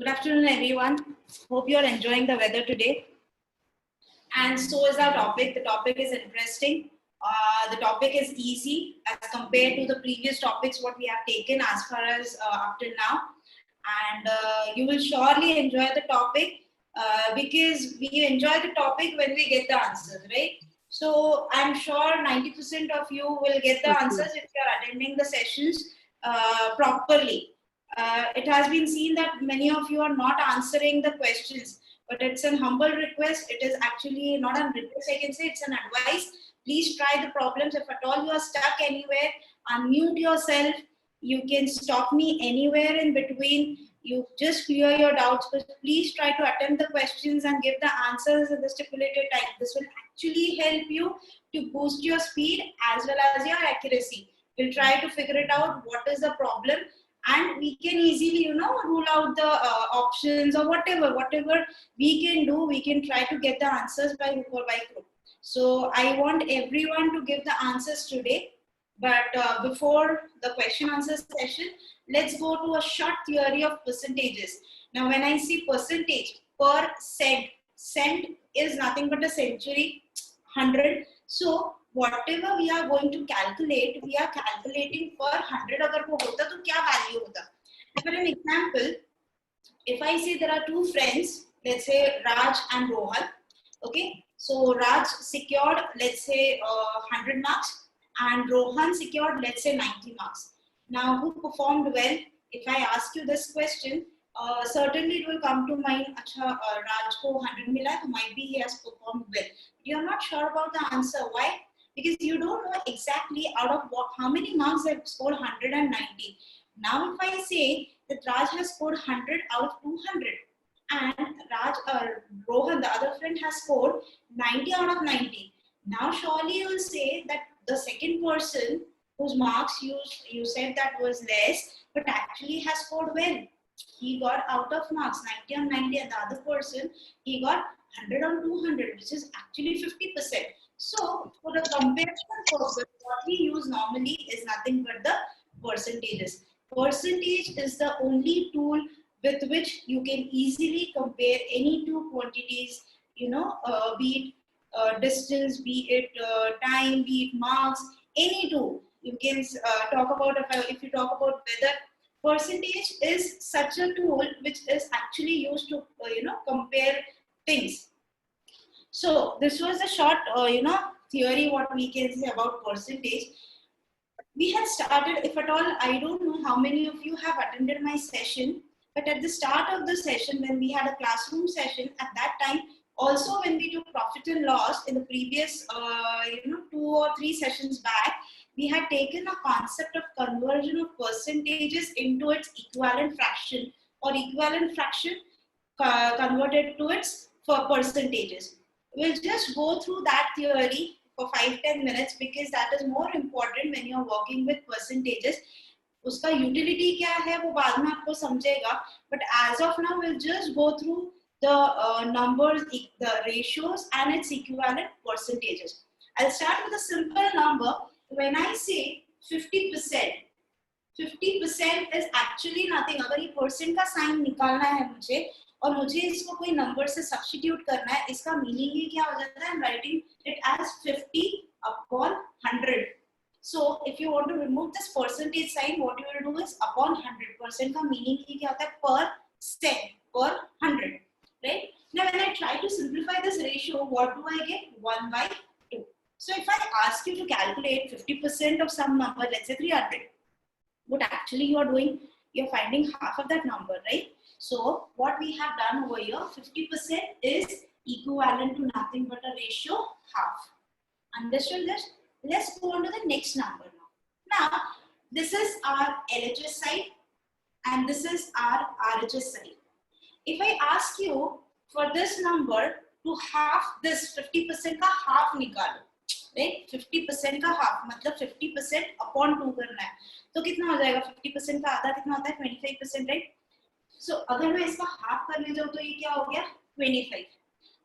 Good afternoon, everyone. Hope you're enjoying the weather today. And so is our topic. The topic is interesting. The topic is easy as compared to the previous topics what we have taken as far as up till now. And you will surely enjoy the topic because we enjoy the topic when we get the answers, right? So I'm sure 90% of you will get the answers if you are attending the sessions properly. It has been seen that many of you are not answering the questions, but it's an humble request. It is actually not a request, I can say it's an advice. Please try the problems. If at all you are stuck anywhere, unmute yourself. You can stop me anywhere in between. You just clear your doubts, but please try to attempt the questions and give the answers in the stipulated time. This will actually help you to boost your speed as well as your accuracy. We'll try to figure it out what is the problem, and we can easily rule out the options or whatever we can do. We can try to get the answers by hook or by crook. So I want everyone to give the answers today, but before the question answer session, let's go to a short theory of percentages. Now when I see percentage, per cent is nothing but a century, 100. So whatever we are going to calculate, we are calculating per 100. अगर वो होता तो क्या value होता? For an example, if I say there are two friends, let's say Raj and Rohan. Okay, so Raj secured, let's say 100 marks, and Rohan secured, let's say 90 marks. Now, who performed well? If I ask you this question, certainly it will come to mind. Acha, Raj ko 100 mila, so might be he has performed well. You are not sure about the answer. Why? Because you don't know exactly out of how many marks they have scored 190. Now, if I say that Raj has scored 100 out of 200, and Rohan, the other friend, has scored 90 out of 90. Now, surely you will say that the second person whose marks you said that was less, but actually has scored well. He got out of marks 90 on 90, and the other person, he got 100 on 200, which is actually 50%. So, for the comparison purpose, what we use normally is nothing but the percentages. Percentage is the only tool with which you can easily compare any two quantities, be it distance, be it time, be it marks, any two. You can talk about, if you talk about weather, percentage is such a tool which is actually used to, compare things. So this was a short, theory what we can say about percentage. We had started, if at all, I don't know how many of you have attended my session, but at the start of the session, when we had a classroom session, at that time, also when we took profit and loss in the previous, 2 or 3 sessions back, we had taken a concept of conversion of percentages into its equivalent fraction, or equivalent fraction converted to its percentages. We'll just go through that theory for 5-10 minutes because that is more important when you're working with percentages. उसका utility क्या है वो बाद में आपको समझेगा, but as of now we'll just go through the numbers, the ratios and its equivalent percentages. I'll start with a simple number. When I say 50%, 50% is actually nothing. अगर ये percent का sign निकालना है मुझे और मुझे इसको कोई नंबर से सब्स्टिट्यूट करना है, इसका मीनिंग ये क्या हो जाता है? I'm writing it as 50 upon 100. So if you want to remove this percentage sign, what you will do is upon 100%. का मीनिंग ये क्या होता है? Per cent, per 100, right? Now when I try to simplify this ratio, what do I get? 1 by 2. So if I ask you to calculate 50% of some number, let's say 300, what actually you are doing, you're finding half of that number, right? So what we have done over here, 50% is equivalent to nothing but a ratio half. Understood this? Let's go on to the next number now. Now, this is our LHS side and this is our RHS side. If I ask you for this number to half this 50% का half निकालो, right? 50% का half मतलब 50% upon 2 करना है, तो कितना हो जाएगा? 50% का आधा कितना होता है? 25%, right? So अगर मैं इसका half करने जाऊँ तो ये क्या हो गया? 25.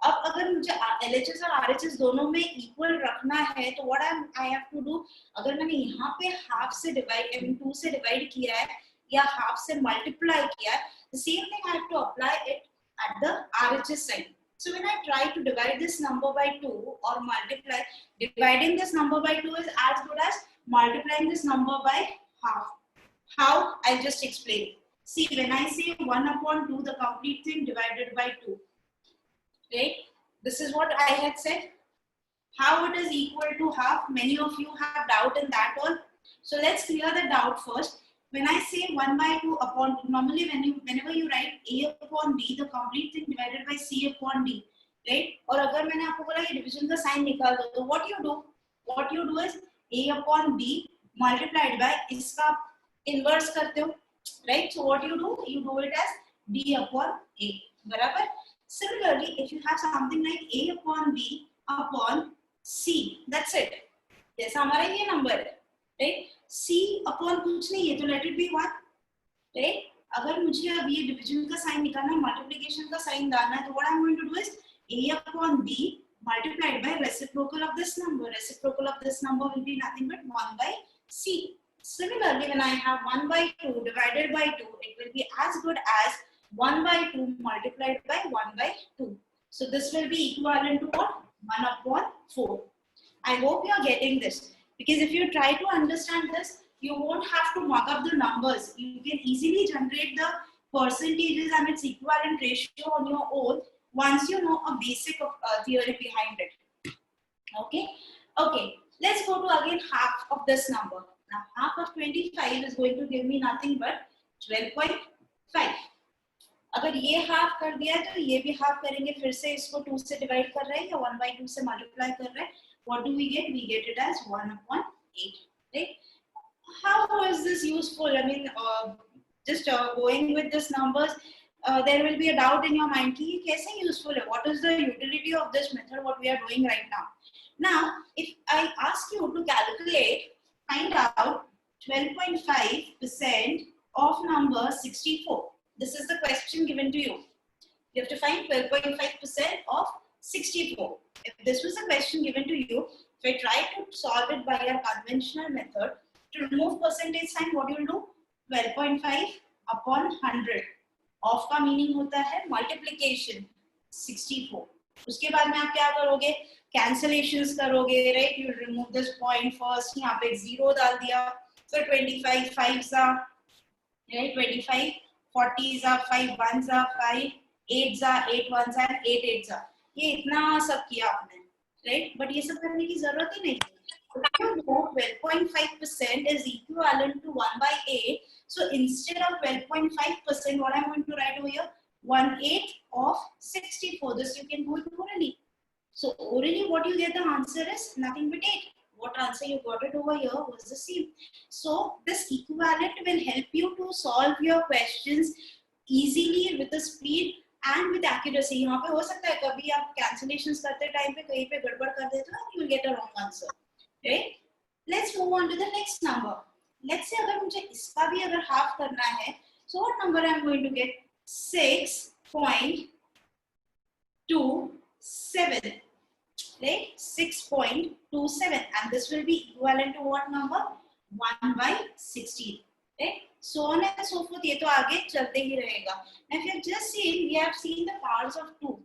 अब अगर मुझे LHS और RHS दोनों में equal रखना है तो what I have to do, अगर मैंने यहाँ पे half से divide, 2 से divide किया है, या हाफ से मल्टीप्लाई किया है, the same thing I have to apply it at the RHS sign. So when I try to divide this number by 2 or multiply, dividing this number by 2 is as good as multiplying this number by half. How? I'll just explain. See, when I say 1 upon 2, the complete thing divided by 2, right? This is what I had said. How it is equal to half? Many of you have doubt in that all. So let's clear the doubt first. When I say 1 by 2 upon, normally whenever you write A upon B, the complete thing divided by C upon D, right? और अगर मैंने आपको बोला कि division का sign निकाल दो, तो what you do is A upon B multiplied by इसका inverse करते हो, right? So what you do it as D upon A, बराबर? Similarly, if you have something like A upon B upon C, that's it. जैसा हमारा ये number है, right? C upon कुछ नहीं है, तो let it be 1, right? अगर मुझे अब ये डिवीजन का साइन निकालना है, मल्टीप्लिकेशन का साइन डालना है, तो what I'm going to do is A upon B multiplied by reciprocal of this number. Reciprocal of this number will be nothing but 1 by C. Similarly, when I have 1 by 2 divided by 2, it will be as good as 1 by 2 multiplied by 1 by 2. So this will be equivalent to what? 1 upon 4. I hope you are getting this, because if you try to understand this, you won't have to mark up the numbers. You can easily generate the percentages and its equivalent ratio on your own once you know a basic of theory behind it. Okay. Okay. Let's go to again half of this number. Now half of 25 is going to give me nothing but 12.5. अगर ये half कर दिया है तो ये भी half करेंगे, फिर से इसको 2 से डिवाइड कर रहे हैं या 1 by 2 से मल्टीप्लाई कर रहे हैं. What do we get? We get it as 1 upon 8. Right? How is this useful? I mean, just going with these numbers, there will be a doubt in your mind. कि कैसे useful है? What is the utility of this method? What we are doing right now? Now, if I ask you to calculate, find out 12.5% of number 64. This is the question given to you. You have to find 12.5% of 64. If this was a question given to you, if I try to solve it by a conventional method, to remove percentage sign, what you will do? 12.5 upon 100. Of का meaning होता है multiplication 64. उसके बाद में आप क्या करोगे? Cancellations करोगे, right? You will remove this point first. यहाँ पे 0 डाल दिया. So 25 5s are, right? 25 40s are 5 1s are 5 8s are 8 1s are 8 8s are. ये इतना सब किया आपने, right? But ये सब करने की जरूरत ही नहीं. You know 12.5% is equivalent to 1 by 8. So instead of 12.5%, what I'm going to write over here? 1/8 of 64. This you can do it orally. So orally, what you get the answer is nothing but 8. What answer you got it over here was the same. So this equivalent will help you to solve your questions easily with the speed and with accuracy. यहाँ पे हो सकता है कभी आप cancellations करते time पे कहीं पे गड़बड़ कर देते हो, you will get a wrong answer. Right? Let's move on to the next number. Let's say अगर मुझे इसका भी अगर half करना है, so what number I'm going to get? 6.27. Right? 6.27, and this will be equivalent to what number? 1 by 16. Right? So on and so forth. ये तो आगे चलते ही रहेगा. Now if you have just seen, we have seen the powers of 2.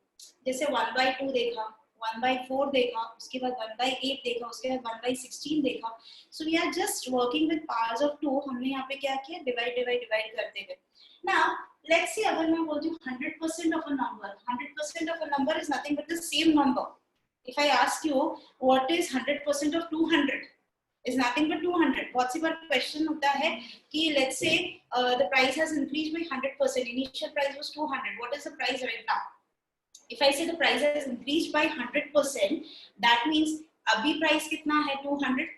जैसे 1 by 2 देखा, 1 by 4 देखा, उसके बाद 1 by 8 देखा, उसके बाद 1 by 16 देखा. So we are just working with powers of 2. हमने यहाँ पे क्या किया? Divide करते गए. Now let's see, अगर मैं बोलती हूँ 100% of a number. 100% of a number is nothing but the same number. If I ask you what is 100% of 200, is nothing but 200. बहुत सी बार question होता है कि let's say the price has increased by 100%. Initial price was 200. What is the price right now? If I say the price has increased by 100%, that means अभी price कितना है? 200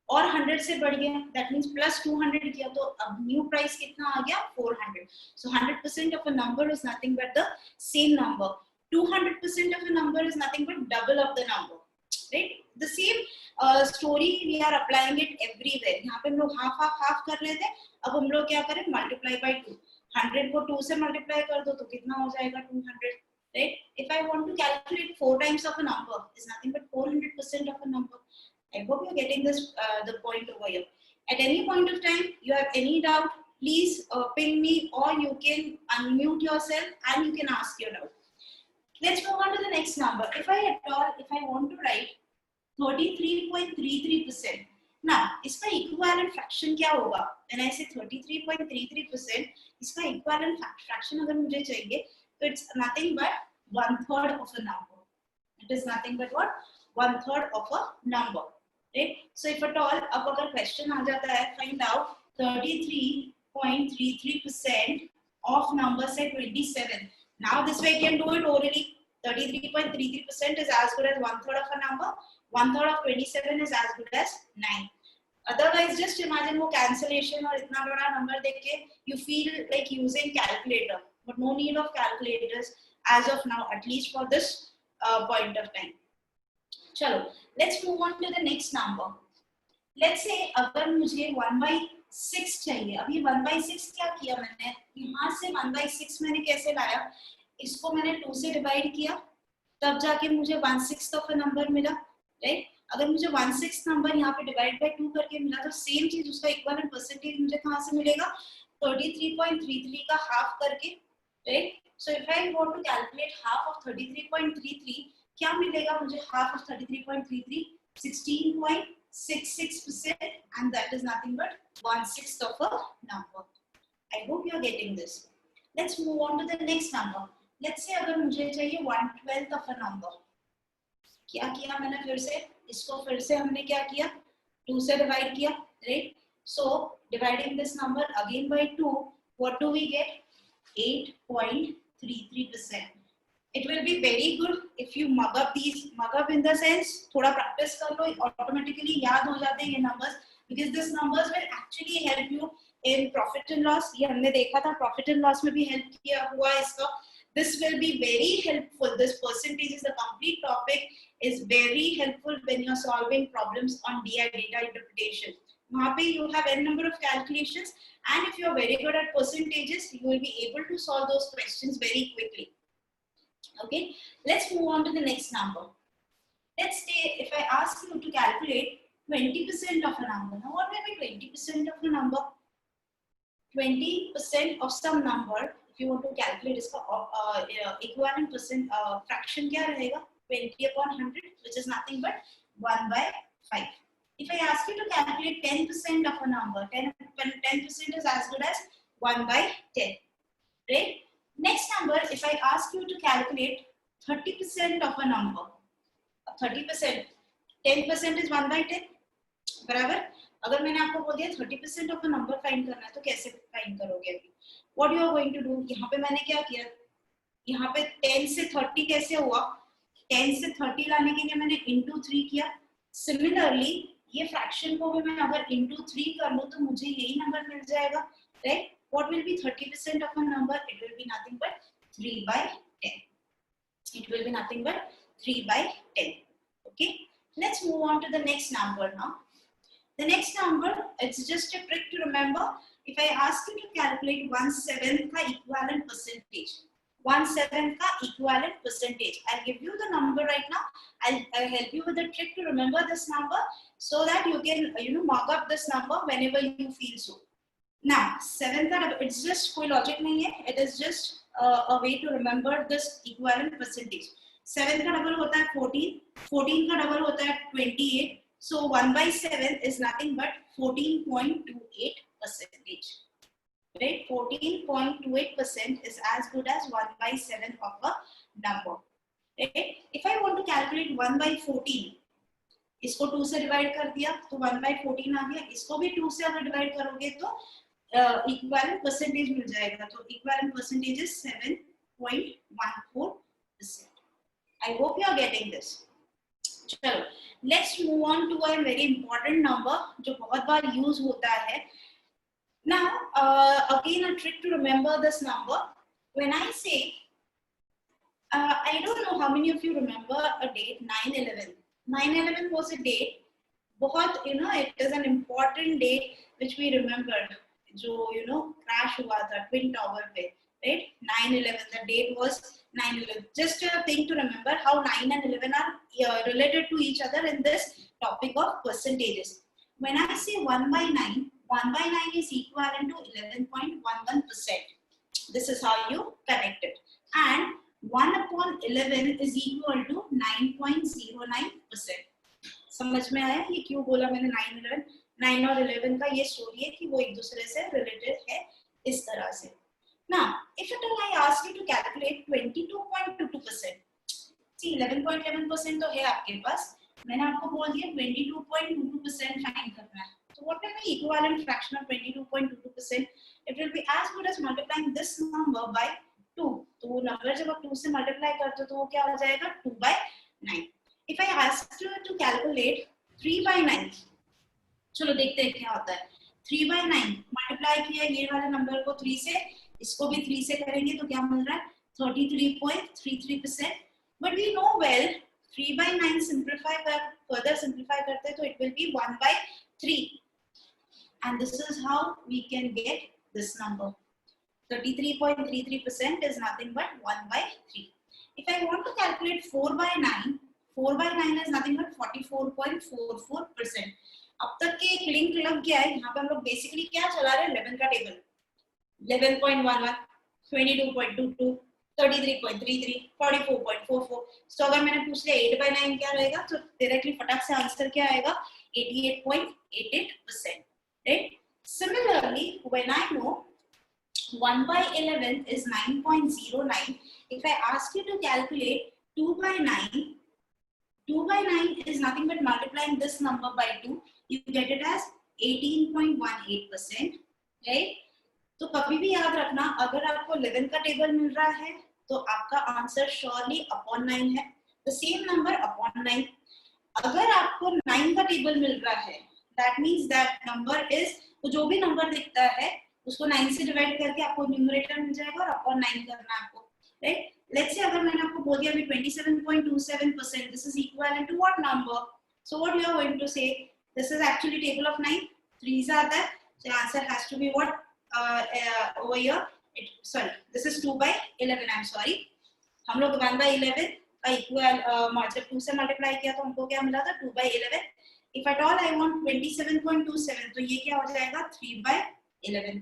और 100 से बढ़ गया. That means plus 200 किया तो अब new price कितना आ गया? 400. So 100% of a number is nothing but the same number. 200% of a number is nothing but double of the number, right? The same story we are applying it everywhere. यहाँ पे हम लोग half कर रहे थे, अब हम लोग क्या करें? Multiply by 2. 100 को 2 से multiply कर दो तो कितना हो जाएगा? 200, right? If I want to calculate 4 times of a number, is nothing but 400% of a number. I hope you're getting this the point over here. At any point of time, you have any doubt, please ping me, or you can unmute yourself and you can ask your doubt. Let's move on to the next number. If I want to write 33.33%. Now, इसका equivalent fraction क्या होगा? When I say 33.33%, इसका equivalent fraction अगर मुझे चाहिए, तो it's nothing but 1/3 of a number. It is nothing but what? 1/3 of a number. Right? So if at all, अब अगर question आ जाता है, find out 33.33% of number say 27. Now this way I can do it orally. 33.33% is as good as 1/3 of a number. 1/3 of 27 is as good as 9. Otherwise, just imagine वो cancellation और इतना बड़ा number देख के you feel like using calculator, but no need of calculators as of now, at least for this point of time. चलो, let's move on to the next number. Let's say अगर मुझे 1/6 चाहिए. अभी 1/6 क्या किया मैंने? यहाँ से 1/6 मैंने कैसे लाया? इसको मैंने 2 से डिवाइड किया, तब जाके मुझे 1/6 ऑफ अ नंबर मिला, राइट? अगर मुझे 1/6 नंबर यहाँ पे डिवाइड बाय 2 करके मिला, तो सेम चीज उसका इक्विवेलेंट परसेंटेज मुझे कहाँ से मिलेगा? 33.33 का हाफ करके, right? So if I want to calculate half of 33.33, क्या मिलेगा मुझे? Half of 33.33 16.66%, and that is nothing but 1/6 of a number. I hope you are getting this. Let's move on to the next number. Let's say अगर मुझे चाहिए 1/12 of a number. क्या किया मैंने? फिर से इसको फिर से हमने क्या किया? 2 से डिवाइड किया, right? So dividing this number again by 2, what do we get? 8.33%. It will be very good if you mug up in the sense थोड़ा practice कर लो, automatically याद हो जाते हैं ये numbers, because these numbers will actually help you in profit and loss. ये हमने देखा था, profit and loss में भी help किया हुआ इसका. This will be very helpful. This percentage is the complete topic, is very helpful when you're solving problems on DI, data interpretation. वहाँ पे you have n number of calculations, and if you're very good at percentages, you will be able to solve those questions very quickly. Okay, let's move on to the next number. Let's say if I ask you to calculate 20% of a number. Now what will be 20% of a number? 20% of some number, if you want to calculate इसका equivalent percent fraction क्या रहेगा? 20/100, which is nothing but 1/5. If I ask you to calculate 10% of a number, 10% is as good as 1/10, right? Next number, if I ask you to calculate 30% of a number, 30%, 10% is 1/10, बराबर? अगर मैंने आपको बोल दिया 30% of a number find करना है, तो कैसे फाइंड करोगे? अभी what you are going to do? यहाँ पे मैंने क्या किया? यहाँ पे 10 से 30 कैसे हुआ? 10 से 30 लाने के लिए मैंने into 3 किया. Similarly, ये फ्रैक्शन को भी मैं अगर into 3 कर लूँ, तो मुझे यही नंबर मिल जाएगा, right? What will be 30% of a number? It will be nothing but 3/10. It will be nothing but 3/10. Okay. Let's move on to the next number now. The next number, it's just a trick to remember. If I ask you to calculate 1/7 का equivalent percentage, 1/7 का equivalent percentage, I'll give you the number right now. I'll help you with the trick to remember this number, so that you can mark up this number whenever you feel so. Now 7 का, it's just कोई logic नहीं है. It is just a way to remember this equivalent percentage. 7 का double होता है 14, 14 का double होता है 28. So 1/7 is nothing but 14.28%. Right? 14.28% is as good as 1/7 of a number. Right? If I want to calculate 1/14, इसको 2 से डिवाइड कर दिया तो 1/14 आ गया. इसको भी 2 से अगर डिवाइड करोगे तो इक्विवेलेंट परसेंटेज मिल जाएगा. तो equivalent percentage is 7.14%. I hope you are getting this. चलो, let's move on to a very important number जो बहुत बार यूज होता है. Now, again a trick to remember this number. When I say, I don't know how many of you remember a date 9/11. 9/11 was a date. बहुत it is an important date which we remembered. जो crash हुआ था Twin Tower पे, right? 9/11. The date was 9/11. Just a thing to remember how 9 and 11 are related to each other in this topic of percentages. When I say 1/9, 1 by 9 is equivalent to 11.11%. This is how you connect it. And 1 upon 11 is equal to 9.09%. समझ में आया ये क्यों बोला मैंने 9 और 11 का ये स्टोरी है कि वो एक दूसरे से रिलेटेड है इस तरह से. Now, if at all I ask you to calculate 22.22%, see 11.11% तो है आपके पास, मैंने आपको बोल दिया 22.22% फाइंड करना है. So what will be equivalent fraction of 22.22%? It will be as good as multiplying this number by 2. तो नंबर जब आप 2 से मल्टीप्लाई करते हो तो वो क्या हो जाएगा 2 by 9. If I ask you to calculate 3 by 9, चलो देखते हैं क्या होता है. 3 by 9 मल्टीप्लाई किया ये वाले नंबर को 3 से, इसको भी 3 से करेंगे तो क्या मिल रहा है 33.33%. But we know well 3 by 9 simplify कर further simplify करते हैं तो it will be 1 by 3. And this is how we can get this number. 33.33% is nothing but 1 by 3. If I want to calculate 4 by 9, 4 by 9 is nothing but 44.44%. अब तक के एक link लग गया है. यहाँ पे हम लोग बेसिकली क्या चला रहे हैं 11 का टेबल. 11.11, 22.22, 33.33, 44.44. तो अगर मैंने पूछ लिया 8 by 9 क्या रहेगा तो डायरेक्टली फटाक से आंसर क्या आएगा 88.88%. Right? Similarly, when I know 1 by 11 is 9.09, if I ask you to calculate 2 by 9, 2 by 9 is nothing but multiplying this number by 2, you get it as 18.18%. Right? तो कभी भी याद रखना अगर आपको 11 का टेबल मिल रहा है तो आपका आंसर श्योरली अपॉन 9 है. The same number upon 9. अगर आपको 9 का टेबल मिल रहा है that means that number is, तो जो भी नंबर दिखता है उसको 9 से डिवाइड करके आपको न्यूमरेटर मिल जाएगा और अपॉन 9 करना है आपको. राइट? लेट्स से अगर मैंने आपको बोल दिया अभी 27.27%, this is equivalent to what number? So what you are going to say, this is actually table of 9. 3s are there, so answer has to be what over here. This is 2 by 11. I'm sorry. हम लोग 1 by 11 का equal जब 2 से multiply किया तो हमको क्या मिला था 2 by 11. If at all I want 27.27, तो ये क्या हो जाएगा 3 by 11.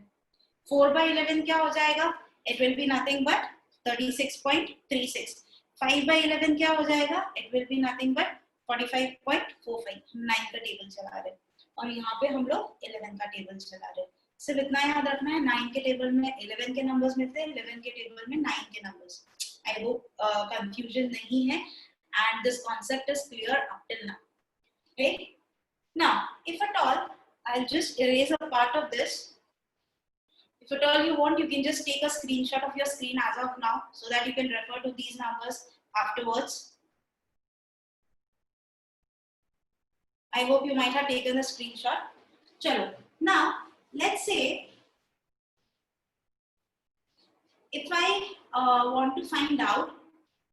4 by 11 क्या हो जाएगा? It will be nothing but 36.36. 5 by 11 क्या हो जाएगा? It will be nothing but 45.45. 9 का टेबल चला रहे और यहाँ पे हम लोग 11 का टेबल चला रहे. सिर्फ इतना याद रखना है 9 के टेबल में 11 के नंबर्स मिलते हैं, 11 के टेबल में 9 के नंबर्स. आई होप कंफ्यूजन नहीं है and this concept is clear up till now. Okay? Now, if at all, I'll just erase a part of this. If at all you want, you can just take a screenshot of your screen as of now so that you can refer to these numbers afterwards. I hope you might have taken a screenshot. Chalo. Now, let's say if I want to find out,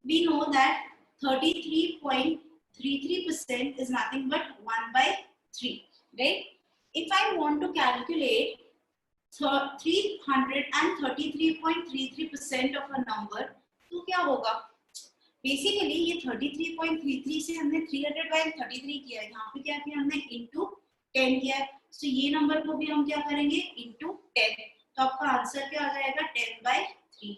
we know that 33.33% is nothing but 1 by 3, right? If I want to calculate 333.33% of a number, तो क्या होगा? Basically ये 33.33 से हमने 300/33 किया है. यहाँ पे क्या किया हमने into 10 किया है. तो ये नंबर को भी हम क्या करेंगे into 10. तो आपका आंसर क्या आ जाएगा 10/3.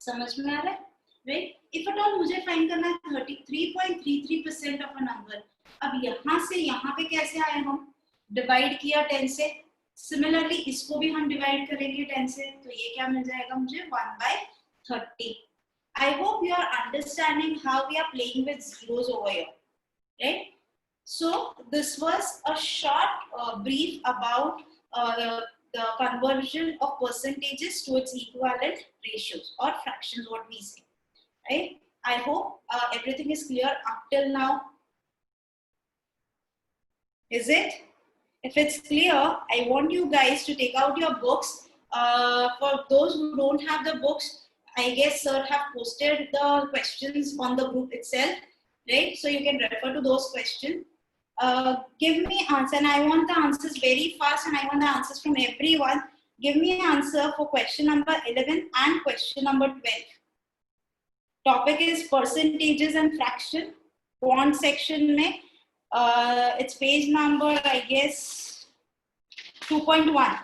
समझ में आ रहा है? Right? If at all मुझे फाइंड करना है 33.33% ऑफ अ नंबर. अब यहाँ से यहाँ पे कैसे आए हम? डिवाइड किया 10 से. सिमिलरली इसको भी हम डिवाइड करेंगे 10 से. तो ये क्या मिल जाएगा मुझे 1/30. I hope you are understanding how we are playing with zeros over here. Right? So this was a short brief about the conversion of percentages to its equivalent ratios or fractions, what we say. Right? I hope everything is clear up till now. Is it? If it's clear, I want you guys to take out your books. For those who don't have the books, I guess sir have posted the questions on the group itself, right? So you can refer to those questions. Give me answer, and I want the answers very fast, and I want the answers from everyone. Give me an answer for question number 11 and question number 12. Topic is percentages and fraction. Quant section mein, it's page number, I guess, 2.1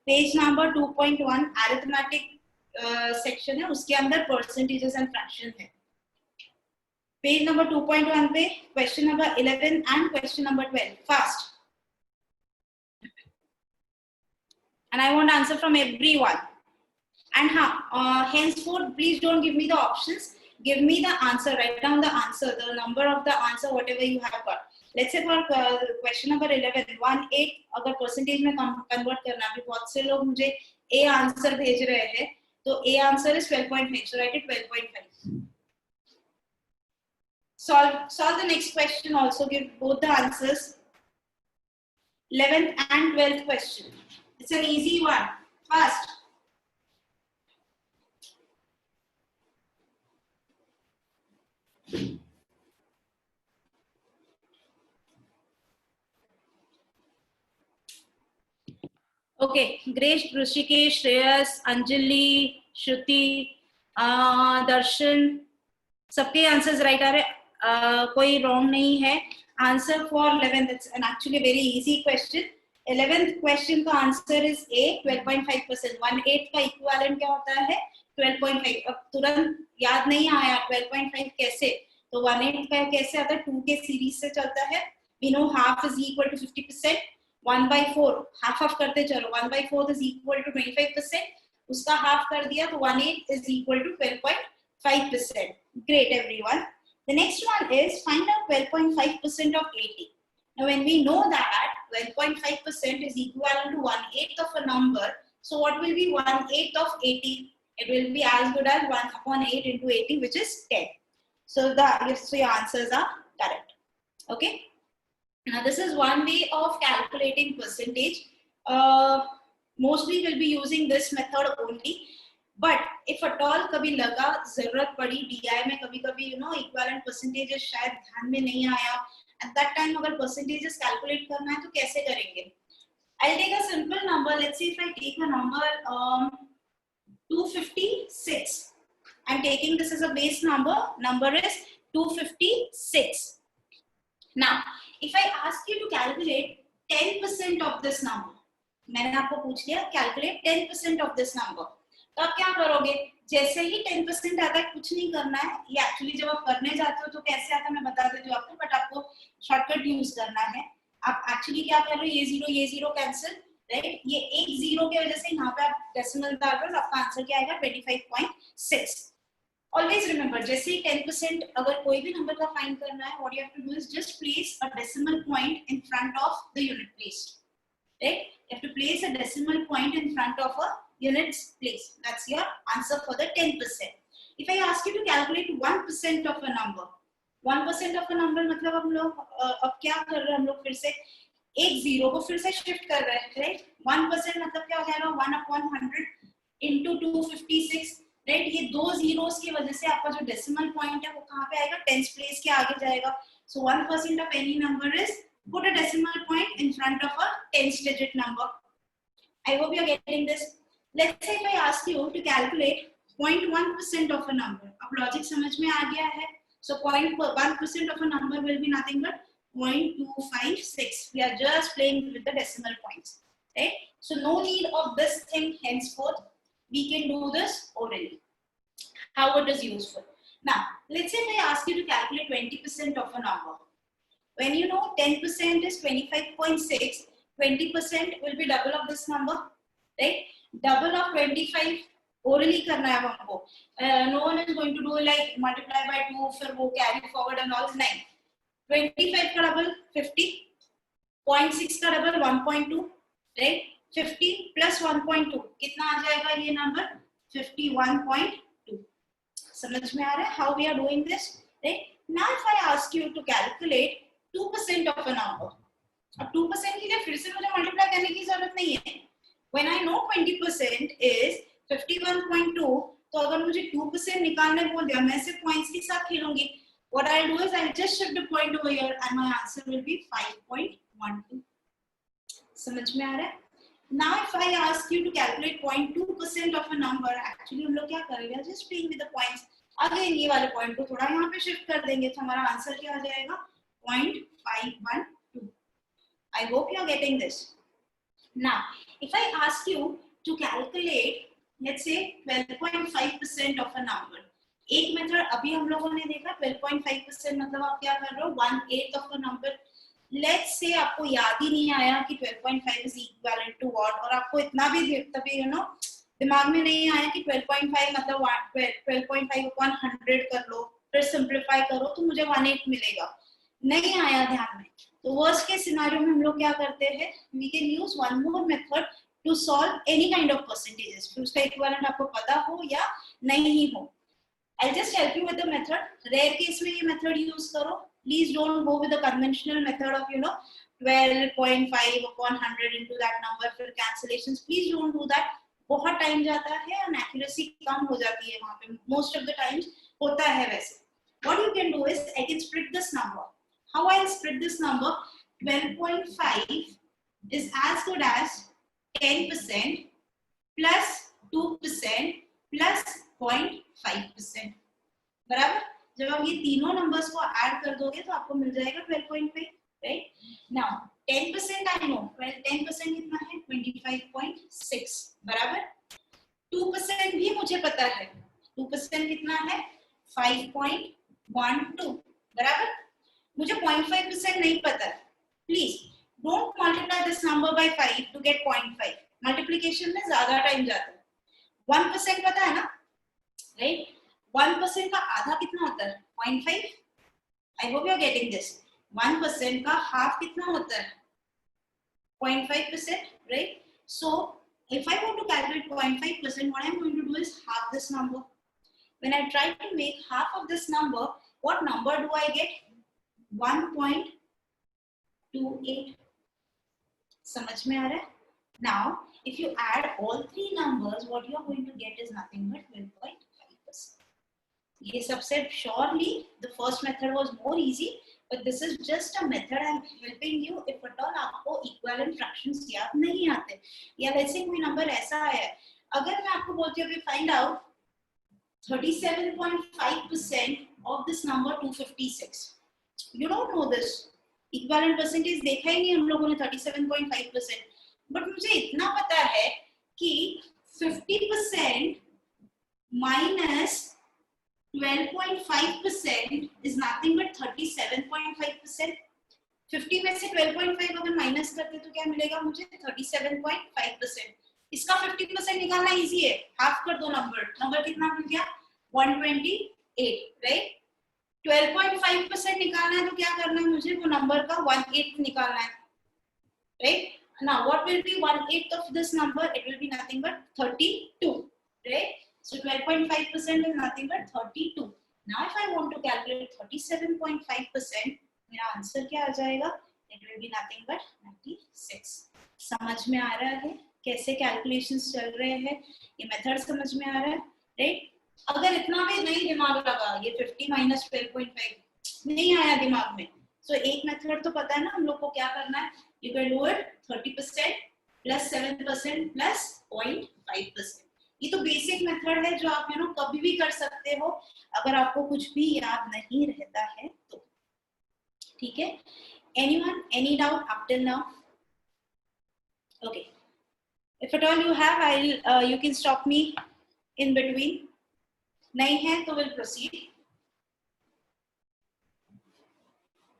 page number 2.1 arithmetic section है, उसके अंदर percentages and fraction है। Page number 2.1 पे question number 11 and question number 12 fast, and I want answer from everyone. And henceforth please don't give me the options, give me the answer, write down the answer, the number of the answer whatever you have got. Let's say for question number 11 18 अगर percentage में convert करना, अभी बहुत से लोग मुझे A answer भेज रहे हैं, तो A answer is 12.5, so write it 12.5. solve the next question, also give both the answers, 11th and 12th question. It's an easy one, fast. Okay, Grace, Rushikesh, Shreyas, Anjali, Shruti, Darshan, सबके answers right आ रहे, कोई wrong नहीं है. Answer for 11th, it's an actually very easy question. 11th question का answer is a, 12.5%. 1/8 का equivalent क्या होता है? 12.5. अब तुरंत याद नहीं आया 12.5 कैसे, तो 1/8 का कैसे आता है? 2 के सीरीज से चलता है. We know half is equal to 50%. 1/4 half करते चलो, 1/4 इज इक्वल टू 25%. उसका हाफ कर दिया तो 1/8 is equal to 12.5%. Great, everyone. The next one is find out 12.5% of 80. Now, when we know that 12.5% is equivalent to 1/8 of a number, so what will be 1/8 of 80? It will be as good as 1/8 into 80, which is 10. So your answers are correct. Okay. Now, this is one way of calculating percentage. Mostly we'll be using this method only. But if at all कभी लगा जरूरत पड़ी DI में, कभी कभी you know equivalent percentages शायद ध्यान में नहीं आया, एट दैट टाइम अगर परसेंटेजेस कैलकुलेट करना है तो कैसे करेंगे? I take a simple number, let's see if I take a number 256. I am taking this as a base number, number is 256. Now if I ask you to calculate 10% of this number, मैंने आपको पूछ लिया calculate 10% of this number, तो आप क्या करोगे? जैसे ही 10% आता है कुछ नहीं करना है. ये एक्चुअली जब आप करने जाते हो तो कैसे आता है मैं बता देती हूँ आपको, बट आपको शॉर्टकट यूज करना है. आप एक्चुअली क्या कर रहे हो? ये जीरो कैंसिल, राइट? ये एक जीरो की वजह से यहाँ पे आप डेसिमल डाल रहे हो, आपका आंसर क्या आएगा? 25.6. ऑलवेज रिमेंबर, जैसे ही 10% अगर कोई भी नंबर का फाइंड करना है, what you have to do is just place a decimal point in front of the unit place, right? You have to place a decimal point in front of a units place. That's your answer for the 10%. If I ask you to calculate 1% of a number, 1% of a number मतलब हम लोग अब क्या कर रहे हैं? हम लोग फिर से एक जीरो को फिर से शिफ्ट कर रहे हैं, राइट? 1% मतलब क्या हो जाएगा? 1/100 into 256, राइट? ये दो जीरोस की वजह से आपका जो डेसिमल पॉइंट है वो कहाँ पे आएगा? टेंस प्लेस के आगे जाएगा. So 1% of any number is put a decimal point in front of a tens digit number. I hope you are getting this. Let's say if I ask you to calculate 0.1% of a number. अब logic समझ में आ गया है. So 0.1% of a number will be nothing but 0.256. We are just playing with the decimal points, right? So no need of this thing henceforth. We can do this orally. How it is useful. Now, let's say if I ask you to calculate 20% of a number. When you know 10% is 25.6, 20% will be double of this number, right? Double of 25 orally करना है हमको. No one is going to do like multiply by 2 फिर वो carry forward and all. नहीं. 25 का double 50, 0.6 का double 1.2, right? 50 plus 1.2 कितना आ जाएगा ये नंबर? 51.2. समझ में आ रहा है how we are doing this, right? Now if I ask you to calculate 2% of a number, अब 2% के लिए फिर से मुझे multiply करने की जरूरत नहीं है. When I know 20% is 51.2, तो अगर मुझे 2% निकालने बोल दिया, मैं सिर्फ पॉइंट्स के साथ खेलूंगी. What I'll do is I'll just shift the point over here and my answer will be 5.12. समझ में आ रहा है? Now if I ask you to calculate 0.2% of a number, actually हम लोग क्या करेंगे? Just playing with the points. Again ये वाले पॉइंट को थोड़ा यहाँ पे शिफ्ट कर देंगे तो हमारा आंसर क्या आ जाएगा? 0.512. I hope you are getting this. Now, if I ask you to calculate, let's say 12.5% of a number, एक मेथड अभी हम लोगों ने देखा 12.5% मतलब आप क्या कर रहे हो 1/8 of a number. Let's say आपको याद ही नहीं आया कि 12.5 इज इक्विवेलेंट टू व्हाट, और आपको इतना भी तभी दिमाग में नहीं आया कि 12.5 मतलब 12.5 अपॉन 100 कर लो, फिर सिंप्लीफाई करो तो मुझे 1/8 मिलेगा. नहीं आया ध्यान में. तो वर्स्ट के सिनेरियो में हम लोग क्या करते हैं, we can use one more method to solve any kind of percentages, फिर उसका इक्विवेलेंट आपको पता हो या नहीं हो. I'll just help you with the method. Rare case में ये method use करो. Please don't go with the conventional method of 12.5 upon 100 into that number for cancellations. Please don't do that. बहुत time जाता है और accuracy कम हो जाती है वहाँ पे. Most of the times होता है वैसे. What you can do is I can split this number. How I'll split this number? 12.5 is as good as 10% plus 2% plus 0.5%. बराबर. जब आप ये तीनों नंबर्स को ऐड कर दोगे तो आपको मिल जाएगा 12.5. राइट. नाउ 10% आई नो 10% कितना है 25.6. बराबर. 2% भी मुझे पता है. 2% कितना है 5.12. बराबर. मुझे 0.5% नहीं पता. Please don't multiply this number by 5 to get 0.5. Multiplication में ज्यादा टाइम जाता है. 1% पता है ना. राइट. 1% का आधा कितना होता है 0.5. I hope you are getting this. 1% का हाफ कितना होता है 0.5%. Right. So if I want to calculate 0.5%, what I am going to do is half this number. When I try to make half of this number, what number do I get? 1.28. समझ में आ रहा है. Now, if you add all three numbers, what you are going to get is nothing but 12.5%. ये सबसे surely the first method was more easy, but this is just a method I'm helping you if at all आपको equivalent fractions याद नहीं आते. या let's say कोई number ऐसा है, अगर मैं आपको बोलती हूँ find out 37.5% of this number 256. You don't know this. Equivalent percentage देखा ही नहीं हम लोगों ने 37.5%. But मुझे इतना पता है कि 50% minus 12.5% is nothing but 37.5%. 50 में से 12.5 अगर माइनस करते तो क्या मिलेगा मुझे 37.5%. इसका 50% निकालना इजी है. हाफ कर दो नंबर कितना मिल गया 128. राइट. 12.5% निकालना है तो क्या करना है मुझे वो नंबर का 1/8 निकालना है. Right. Now what will be 1/8 of this number? It will be nothing but 32. Right. So 12.5% is nothing but 32. Now if I want to calculate 37.5%, मेरा आंसर क्या आ जाएगा? It will be nothing but 96. समझ में आ रहा है कैसे कैलकुलेशंस चल रहे हैं? ये मेथड समझ में आ रहा है. राइट. अगर इतना भी नहीं दिमाग लगा ये 50 minus 12.5 नहीं आया दिमाग में, so एक मेथड तो पता है ना हम लोग को क्या करना है. You can do it 30% plus 7% plus 0.5%. ये तो बेसिक मेथड है जो आप कभी भी कर सकते हो अगर आपको कुछ भी याद नहीं रहता है तो. ठीक है. Anyone, any doubt up till now? Okay. If at all you have, you can stop me in between. नहीं है तो we'll proceed.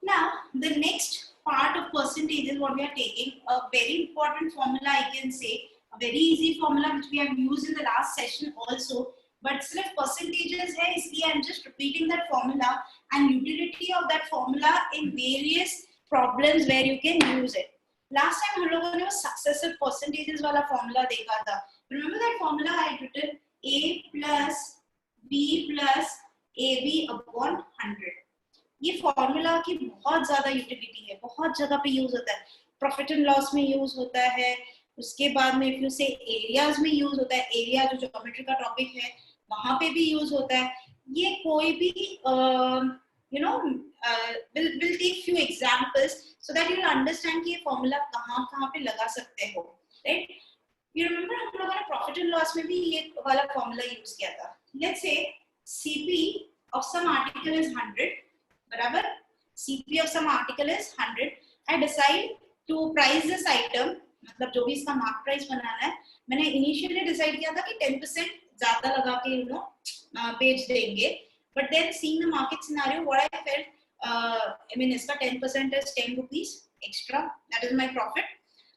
Now the next part of percentage is what we are taking. A very important formula I can say. A very easy formula which we have used in the last session also, but सिर्फ percentages है इसलिए I'm just repeating that formula and utility of that formula in various problems where you can use it. Last time हम लोगों ने वो successive percentages वाला formula देखा था. Remember that formula I had written A plus B plus AB upon 100. ये formula की बहुत ज्यादा यूटिलिटी है, बहुत जगह पे यूज होता है. प्रॉफिट एंड लॉस में यूज होता है. उसके बाद में इफ यू से एरियाज में यूज होता है. एरिया जो ज्योमेट्री का टॉपिक है वहां पे भी यूज होता है. ये कोई भी we'll take few examples so that you'll understand कि ये फॉर्मूला कहाँ पे लगा सकते हो. राइट. यू रिमेंबर हम लोगों ने प्रॉफिट एंड लॉस में भी ये वाला फॉर्मूला यूज किया था. Let's say CP of some article is 100. बराबर. CP of some article is 100. I decide to price this item मतलब जो भी इसका मार्क प्राइस बनाना है, मैंने इनिशियली डिसाइड किया था कि 10% ज्यादा लगा के पेज देंगे, but then seeing the market scenario what I felt, I mean इसका 10% is 10 rupees extra, that is my profit.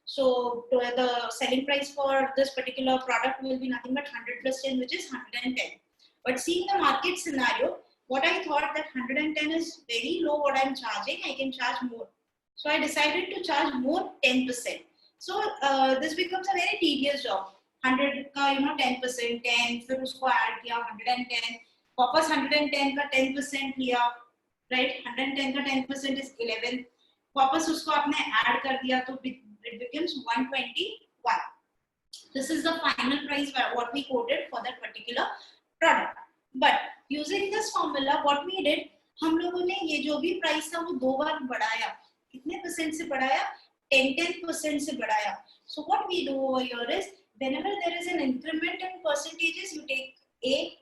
So the selling price for this particular product will be nothing but 100 plus 10, which is 110. But seeing the market scenario, what I thought that 110 is very low what I'm charging, I can charge more. So I decided to charge more 10%. So this becomes a very tedious job. 100 का 10%, 10 फिर उसको add किया 110, वापस 110 का 10% लिया, right, 110 का 10% is 11, वापस उसको आपने ऐड कर दिया तो it becomes 121. This is the final price what we quoted for that particular product. But using this formula, what we did, हम लोगों ने ये जो भी प्राइस था वो 2 बार बढ़ाया. कितने परसेंट से बढ़ाया? 10% से बढ़ाया. So what we do over here is, whenever there is an increment in percentages, you take A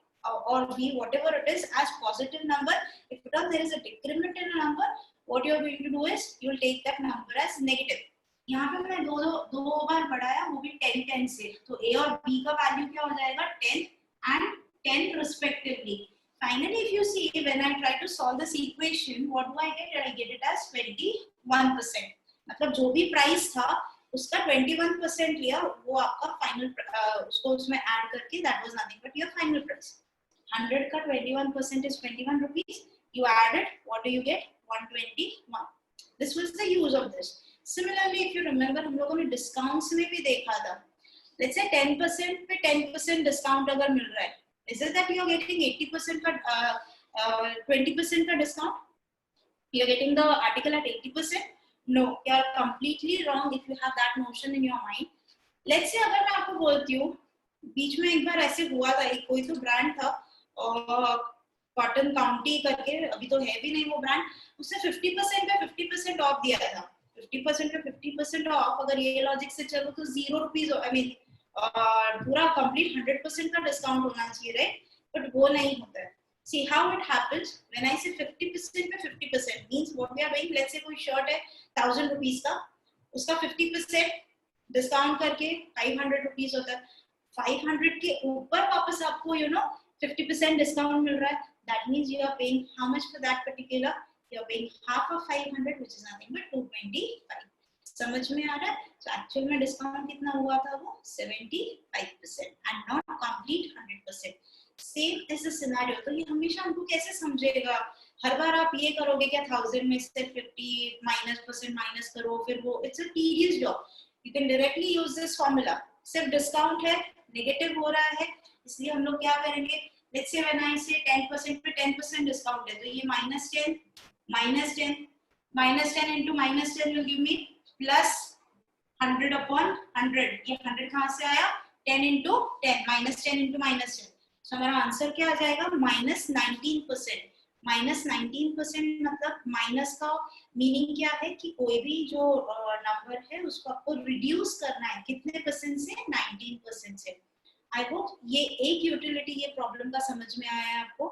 or B, whatever it is, as positive number. If there is a decrement in a number, what you are going to do is you will take that number as negative. यहाँ पे मैंने दो बार बढ़ाया, वो भी 10 से, तो A और B का वैल्यू क्या हो जाएगा? 10 and 10 respectively. Finally, if you see, when I try to solve this equation, what do I get? I get it as 21%. मतलब जो भी प्राइस था उसका 21% लिया, वो आपका फाइनल उसको उसमें ऐड करके that was nothing but your final price. 100 का 21% is 21 rupees. You add it, what do you get? 121. This was the use of this. Similarly, if you remember, हम लोगों ने discounts में भी देखा था. Let's say 10% पे 10% discount अगर मिल रहा है, is it that you are getting 80% का 20% का discount? You are getting the article at 80%? No, you are completely wrong if you have that notion in your mind. Let's say अगर मैं आपको बोलती हूँ, बीच में एक बार ऐसे हुआ था, एक कोई तो ब्रांड था कॉटन काउंटी करके, अभी तो है भी नहीं वो ब्रांड, उसने 50% पे 50% ऑफ दिया था. 50% पे 50% ऑफ, अगर ये लॉजिक से चलो तो 0 रुपीज, आई मीन पूरा कंप्लीट 100% का डिस्काउंट होना चाहिए, राइट? बट वो नहीं होता है. See how it happens when I say 50% पे 50% means what we are doing. Let's say कोई शर्ट है 1000 रुपीज का, उसका 50% डिस्काउंट करके 500 रुपीज होता है. 500 के ऊपर वापस आपको 50% डिस्काउंट मिल रहा है. That means you are paying how much for that particular? You are paying half of 500, which is nothing but 225. समझ में आ रहा है? So actual में डिस्काउंट कितना हुआ था? वो 75% and not complete 100%. Same is the scenario. तो ये हमेशा हमको कैसे समझेगा? हर बार आप ये करोगे क्या 1000 में से 50% माइनस करो, फिर वो it's a tedious job. You can directly use this formula. सिर्फ डिस्काउंट है, नेगेटिव हो रहा है, इसलिए हम लोग क्या करेंगे? Let's say when I say 10% पे 10% डिस्काउंट है, तो ये -10 into -10 will give me plus 100 upon 100. ये 100 कहाँ से आया? 10 into 10, -10 into -10. So हमारा आंसर क्या आ जाएगा? -19%. -19% मतलब माइनस का मीनिंग क्या है कि कोई भी जो नंबर है उसको आपको रिड्यूस करना है. कितने परसेंट से? 19% से. आई होप ये एक यूटिलिटी ये प्रॉब्लम का समझ में आया है आपको.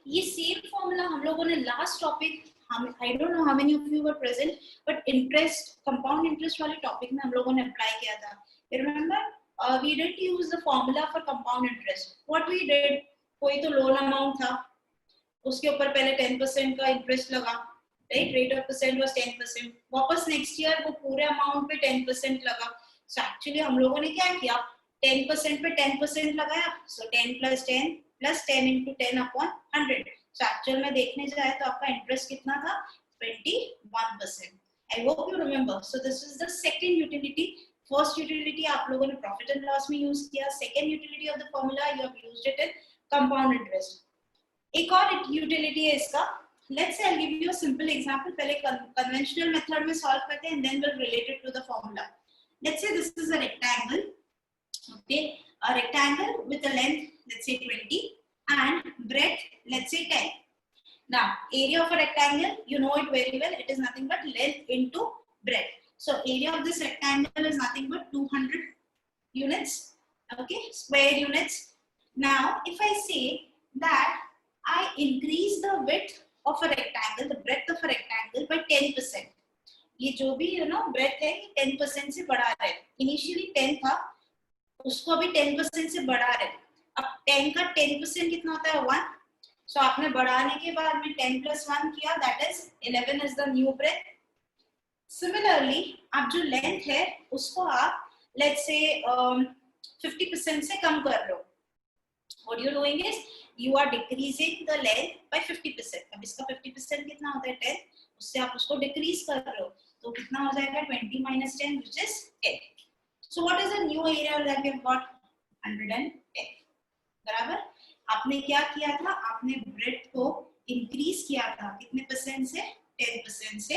ये सेम फॉर्मूला हम लोगों ने last topic, I don't know how many of you were present, but interest, compound interest वाले टॉपिक में हम लोगों ने अप्लाई किया था. Remember we did use the formula for compound interest. What we did, कोई तो लोन अमाउंट था, उसके ऊपर पहले 10% का इंटरेस्ट लगा, right? Rate of percent was 10%. वापस नेक्स्ट ईयर वो पूरे अमाउंट पे 10% लगा. सो एक्चुअली हम लोगों ने क्या किया? 10% पे 10% लगाया. सो 10 plus 10 plus 10 into 10 upon 100. So actual में देखने जाए तो आपका इंटरेस्ट कितना था? 21%. आई hope you remember. So this is the second utility. First utility आप लोगों ने प्रॉफिट एंड लॉस में यूज किया. Second utility of the formula you have used it in compound interest. एक और यूटिलिटी है इसका. Let's say I'll give you a simple example. पहले conventional method में solve करते हैं and then we'll relate it to the formula. Let's say this is a rectangle. Okay, a rectangle with a length, let's say 20, and breadth, let's say 10. Now, area of a rectangle, you know it very well. It is nothing but length into breadth. So, area of this rectangle is nothing but 200 units. Okay, square units. Now, if I say that I increase the width of a rectangle, the breadth of a rectangle by 10%. ये जो भी breath है ये 10% से बढ़ा रहे हैं. Initially 10 था, उसको अभी 10% से बढ़ा रहे हैं. अब 10 का 10% कितना होता है 1. सो आपने बढ़ाने के बाद में 10 + 1 किया, that is 11 is the new breadth. Similarly आप जो लेंथ है उसको आप लेट्स से 50% से कम कर रहे हो. What you're doing is you are decreasing the length by 50%. अब इसका 50% कितना होता है 10, उससे आप उसको डिक्रीज कर रहे हो, तो कितना हो जाएगा 20 - 10 which is 10. So what is the new area that we have got? 110. बराबर. आपने क्या किया था, आपने ब्रेथ को इंक्रीज किया था कितने परसेंट से, 10% से,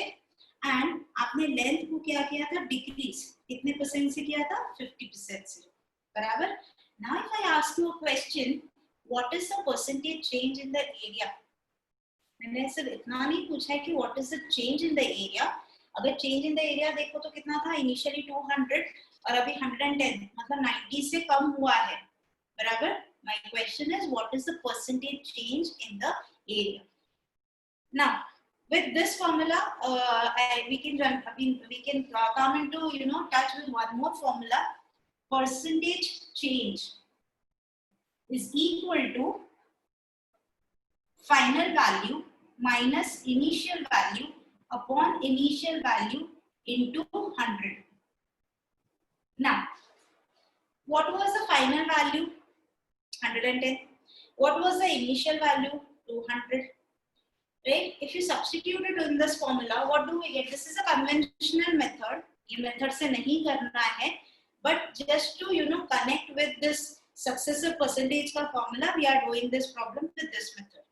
एंड आपने लेंथ को क्या किया था, डिक्रीज कितने परसेंट से किया था, 50% से. बराबर. Now if I ask you a question, what is the percentage change in the area? मैंने सिर्फ इतना नहीं पूछा है कि what is the change in the area. अगर change in the area देखो तो कितना था, initially 200 और अभी 110, मतलब 90 से कम हुआ है. बराबर. My question is what is the percentage change in the area? Now with this formula, we can come into touch with one more formula. Percentage change is equal to final value minus initial value upon initial value into 100. Now, what was the final value? 110. What was the initial value? 200. Right? If you substitute it in this formula, what do we get? This is a conventional method. ये method से नहीं करना है. But just to connect with this successive percentage का formula, we are doing this problem with this method.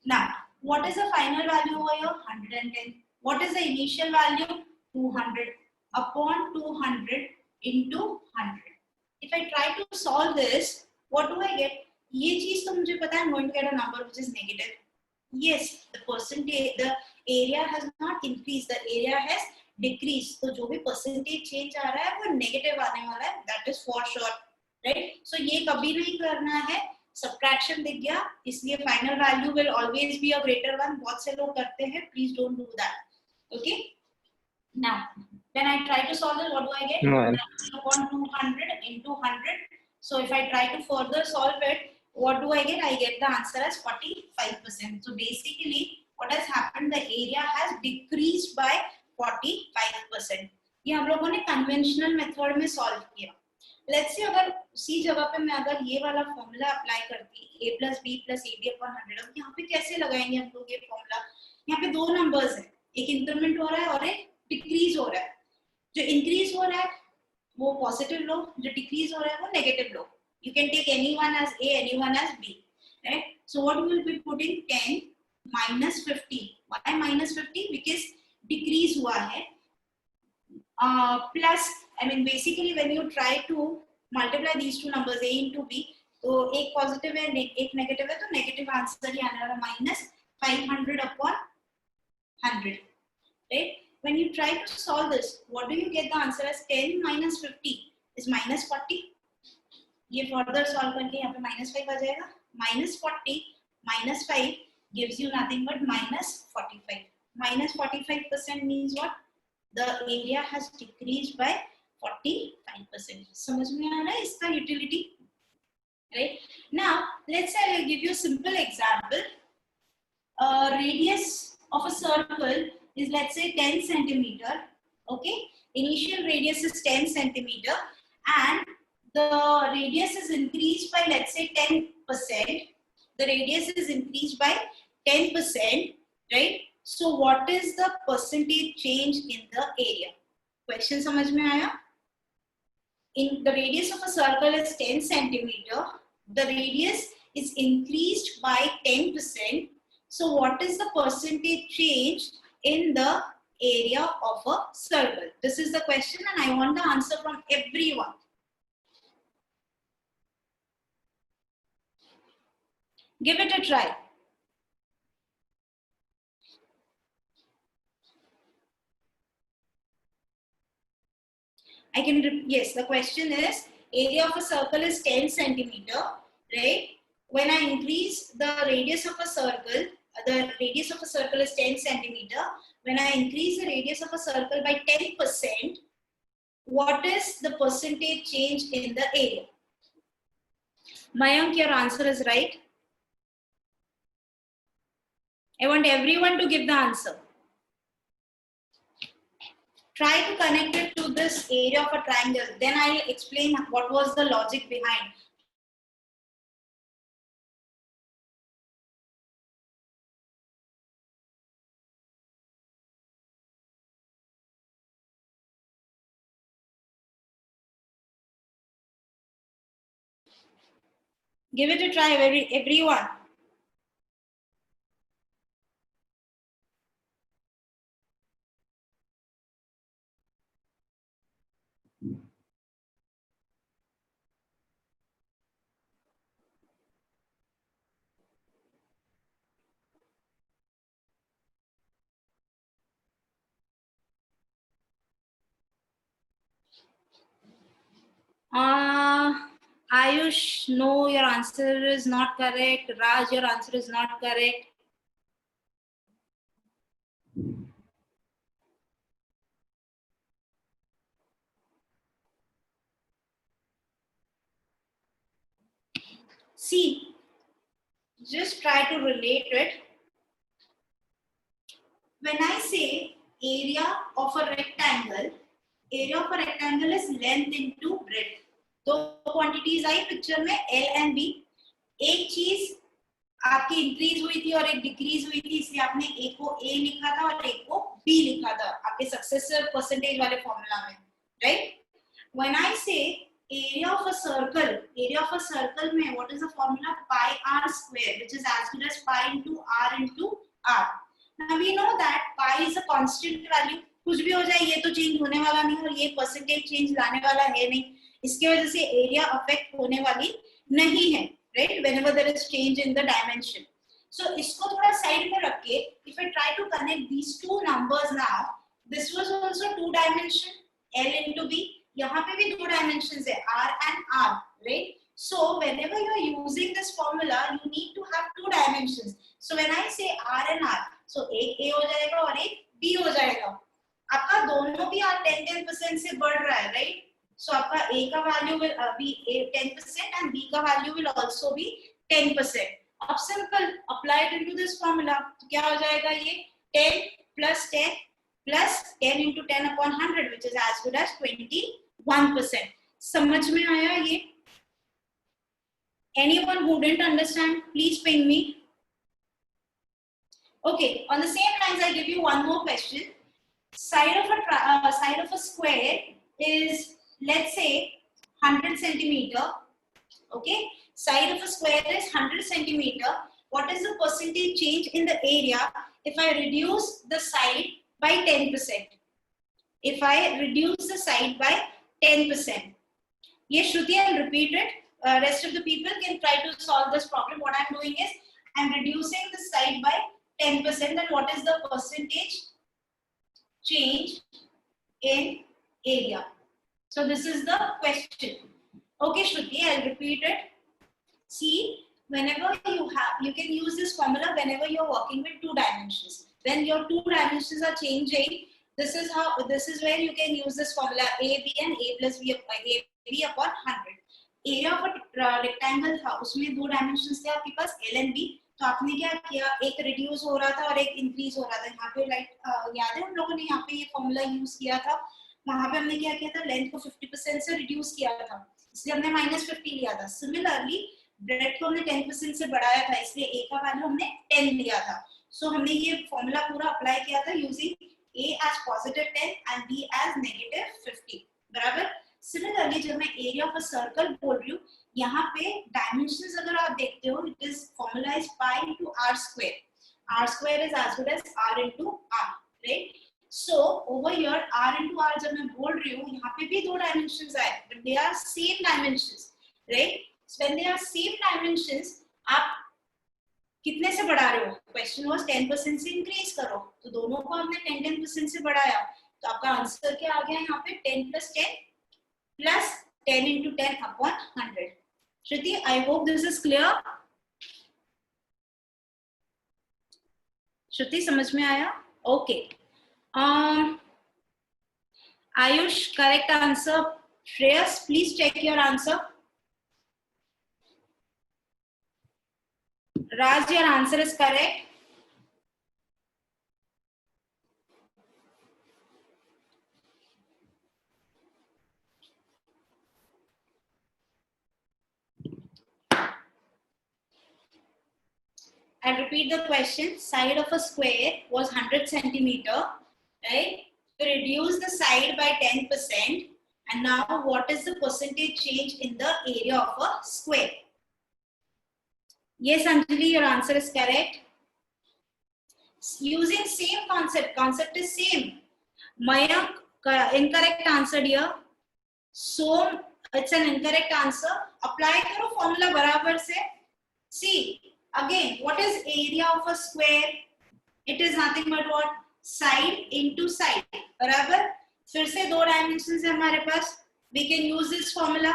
Now, what is the final value over here? 110. What is the initial value? 200 upon 200 into 100. If I try to solve this, what do I get? ये चीज तो मुझे पता है, I'm going to get a number which is negative. Yes, the percentage, the area has not increased, the area has decrease. तो जो भी percentage change आ रहा है वो नेगेटिव आने वाला है, that is for sure. Right. So ये कभी नहीं करना है. सब्ट्रैक्शन दिख गया, इसलिए final value will always be a greater one. बहुत से लोग करते हैं, please don't do that. Okay. Now when I try to solve this, what do I get? upon 200 into 100. So if I try to further solve it, what do I get? I get the answer as 45%. So basically what has happened, the area has decreased by 45%. ये हम लोगों ने conventional method में solve किया. Let's say अगर उसी जगह पे मैं अगर ये वाला फॉर्मूला अप्लाई करती, a + b + ab upon 100, यहाँ पे कैसे लगाएंगे हम लोग ये फॉर्मूला? यहाँ पे दो नंबर्स है, एक इंक्रीमेंट हो रहा है और एक डिक्रीज हो रहा है. जो इंक्रीज हो रहा है वो पॉजिटिव लो, जो डिक्रीज हो रहा है वो negative low. You can take anyone as a, anyone as b, right? So what we will be putting, 10 minus 50. Why minus 50? Because decrease हुआ है. Plus, I mean basically when you try to multiply these two numbers a into b, तो एक positive है एक negative है, तो negative answer ही आने वाला, minus 500 upon 100, right? When you try to solve this, what do you get the answer as? 10 minus 50 is minus 40. ये further solve करके यहाँ पे -5 आ जाएगा. -40 minus 5 gives you nothing but -45. -45% means what? The area has decreased by 45%. समझ में आ रहा है इसका utility? Right? Now, let's say I will give you a simple example. Radius of a circle is, let's say, 10 centimeter. Okay? Initial radius is 10 centimeter and the radius is increased by, let's say, 10%. The radius is increased by 10%, right? So what is the percentage change in the area? Question समझ में आया? In the radius of a circle is 10 centimeter. The radius is increased by 10%. So what is the percentage change in the area of a circle? This is the question and I want the answer from everyone. Give it a try. Yes, the question is, area of a circle is 10 centimeter, right? When I increase the radius of a circle, the radius of a circle is 10 centimeter. when I increase the radius of a circle by 10%, what is the percentage change in the area? Mayank, your answer is right. I want everyone to give the answer. Try to connect it to this area of a triangle. Then I'll explain what was the logic behind. Give it a try, everyone. Ayush, no, your answer is not correct. Raj, your answer is not correct. See, just try to relate it. When I say area of a rectangle is length into breadth. दो quantities आई picture में L and B. एक चीज आपकी increase हुई थी और एक decrease हुई थी, इसलिए आपने एक को A लिखा था और एक को B लिखा था आपके सक्सेसर परसेंटेज वाले फॉर्मूला में, right? When I say area of a circle में what is the formula? Pi r square, which is as good as pi into r. Now we know that pi is a constant value. कुछ भी हो जाए ये तो change होने वाला नहीं और ये परसेंटेज चेंज लाने वाला है नहीं, इसकी वजह से एरिया अफेक्ट होने वाली नहीं है, right? Whenever there is change in the dimension. So इसको थोड़ा साइड में रख के if I try to connect these two numbers now, this was also two dimension L into B. यहाँ पे भी दो डायमेंशंस है R and R, right? So whenever you are using this formula, you need to have two dimensions. So when I say R and R, so एक A हो जाएगा और एक B हो जाएगा. आपका दोनों भी 10% से बढ़ रहा है, right? So आपका A का value will be 10% and B का वैल्यू will also be 10%. अब simple apply it into this formula. तो क्या हो जाएगा ये 10 plus 10 plus 10 into 10 upon 100, which is as good as 21%. समझ में आया ये? Anyone who didn't understand, please ping me. Okay, on the same lines, I give you one more question. Side of a square is, let's say, 100 centimeter. Okay, side of a square is 100 centimeter. What is the percentage change in the area if I reduce the side by 10%? If I reduce the side by 10%. Yes, Shruti, I'll repeat it. Rest of the people can try to solve this problem. What I'm doing is I'm reducing the side by 10%. Then what is the percentage change in area? So this is the question. Okay, Shruti, I'll repeat it. See, whenever you can use this formula whenever you're working with two dimensions. When your two dimensions are changing, this is where you can use this formula AB and A plus B upon 100. Area of rectangle था, उसमें दो dimensions थे आपके पास L and B. तो आपने क्या किया, एक रिड्यूस हो रहा था और एक इंक्रीज हो रहा था. यहाँ पे याद है हम लोगों ने यहाँ पे ये फॉर्मूला यूज किया था. वहां पे हमने क्या किया था, लेंथ को 50% से रिड्यूस किया था, इसलिए हमने -50 लिया था. सिमिलरली ब्रेथ को हमने 10% से बढ़ाया था, इसलिए A का वैल्यू हमने 10 लिया था. सो हमने ये फॉर्मूला पूरा अप्लाई किया था using A as +10 and B as -50. बराबर. Similarly, जब मैं एरिया ऑफ अ सर्कल बोल रही हूँ, यहाँ पे डायमेंशंस अगर आप देखते हो, it is formula is pi into R square. R square is as good as R into R, right? So over here R into R जब मैं बोल रही हूँ, यहाँ पे भी दो डायमेंशंस आए, but they are same dimensions, right? So when they are same dimensions, आप कितने से बढ़ा रहे हो? क्वेश्चन वाज 10% से इंक्रीज करो, तो दोनों को हमने 10% से बढ़ाया, तो आपका आंसर क्या आ गया यहाँ पे? 10 + 10 plus 10 into 10 upon 100. Shruti, I hope this is clear. Shruti, समझ में आया? Okay. Ayush, correct answer. Shreyas, please check your answer. Raj, your answer is correct. I'll repeat the question. Side of a square was 100 centimeter, right? To reduce the side by 10%. And now what is the percentage change in the area of a square? Yes, Anjali, your answer is correct. Using same concept is same. Mayank, incorrect answer here. So it's an incorrect answer. Apply karo formula barabar se. See, again, what is area of a square? It is nothing but what? Side into side. बराबर? फिर से दो dimension है हमारे पास. We can use this formula.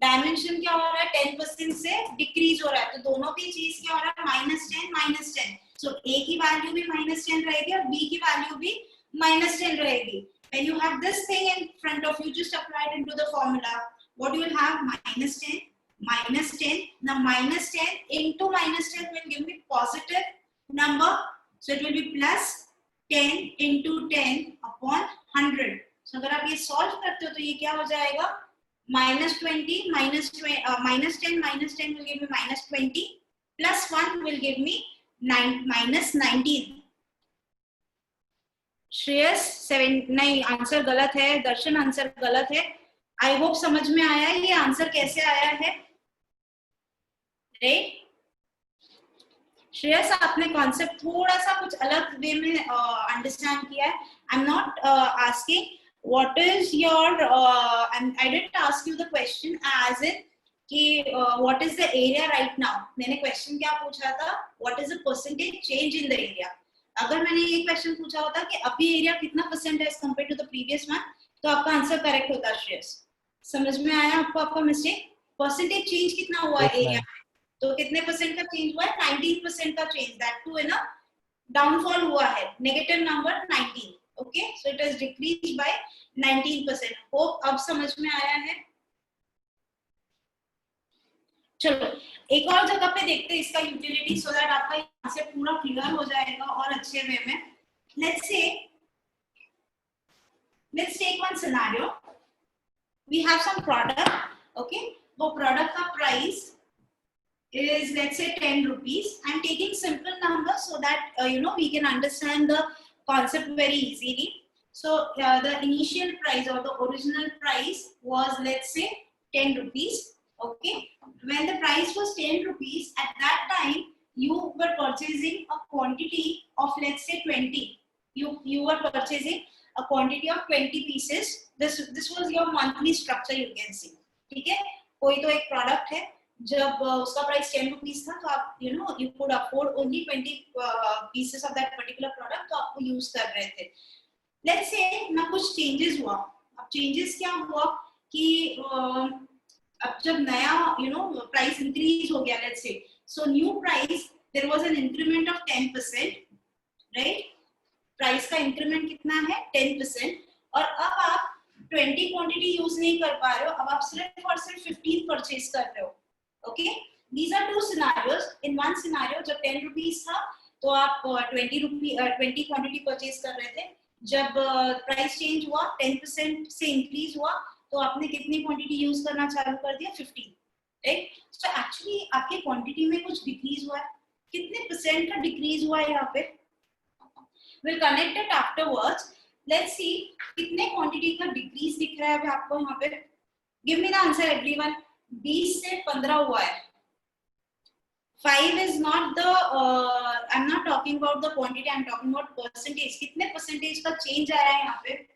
Dimension क्या हो रहा है? 10% से डिक्रीज हो रहा है. तो दोनों की चीज क्या हो रहा है? -10. So A की वैल्यू भी -10 रहेगी और B की वैल्यू भी -10 रहेगी. When you have this thing in front of you, just apply it into the formula. What you will have? -10. Now -10 into -10 will give me positive number. So it will be plus 10 into 10 upon 100. So अगर आप ये solve करते हो तो ये क्या हो जाएगा? -20 -10 will give me -20 plus 1 will give me -19. Shreyas 7 नहीं, आंसर गलत है. दर्शन आंसर गलत है. आई होप समझ में आया है ये आंसर कैसे आया है. राइट श्रेयस, आपने कॉन्सेप्ट थोड़ा सा कुछ अलग वे में अंडरस्टैंड किया है. I am not asking what is your I didn't ask you the question as in कि what is the area right now. मैंने क्वेश्चन क्या पूछा था? What is the percentage change in the area. अगर मैंने ये क्वेश्चन पूछा होता कि अभी एरिया कितना परसेंट है as compare to the previous one, तो आपका आंसर करेक्ट होता. श्रेयस, समझ में आया आपको आपका मिस्टेक? परसेंटेज चेंज कितना हुआ है एरिया, तो कितने परसेंट का चेंज हुआ है? 19% का चेंज. दैट टू है ना, डाउनफॉल हुआ है. Negative number 19. Okay, so it has decreased bye 19%. Hope अब समझ में आया है. चलो एक और जगह पे देखते हैं इसका यूटिलिटी, सो दैट आपका कॉन्सेप्ट पूरा क्लियर हो जाएगा और अच्छे वे में. Let's take one scenario. We have some product. Okay, वो प्रोडक्ट का price is, let's say, 10 rupees. I'm taking simple numbers so that we can understand the concept very easily. So the initial price or the original price was, let's say, 10 rupees. Okay, when the price was 10 rupees, at that time you were purchasing a quantity of, let's say, 20. You were purchasing a quantity of 20 pieces. This was your monthly structure, you can see. ठीक है, कोई तो एक product है, जब उसका price 10 rupees था, तो आप you could afford only 20 pieces of that particular product, तो आपको यूज कर रहे थे. Let's say ना कुछ चेंजेस हुआ. अब चेंजेस क्या हुआ कि अब जब नया प्राइस इंक्रीज हो गया, let's say, so new price there was an increment of 10%, right? Price का इंक्रीमेंट कितना है? 10%. और अब आप 20 क्वांटिटी यूज नहीं कर पा रहे हो, अब आप सिर्फ और सिर्फ 15 परचेज कर रहे हो. Okay, these are two scenarios. In one scenario, जब 10 rupees था, तो आप 20 क्वांटिटी परचेज कर रहे थे. जब प्राइस चेंज हुआ, 10% से इंक्रीज हुआ, तो आपने कितनी क्वांटिटी यूज करना चालू कर दिया? 15. राइट? सो एक्चुअली आपकी क्वांटिटी में कुछ डिक्रीज हुआ है. कितने परसेंट का डिक्रीज हुआ है यहाँ पे? We'll connect it afterwards. Let's see कितने क्वांटिटी का डिक्रीज दिख रहा है अभी आपको यहाँ पे. Give me the answer, everyone. 20 से 15 हुआ है. 5 is not the I'm not talking about the quantity, I'm talking about percentage. कितने परसेंटेज का चेंज आया है यहाँ पे?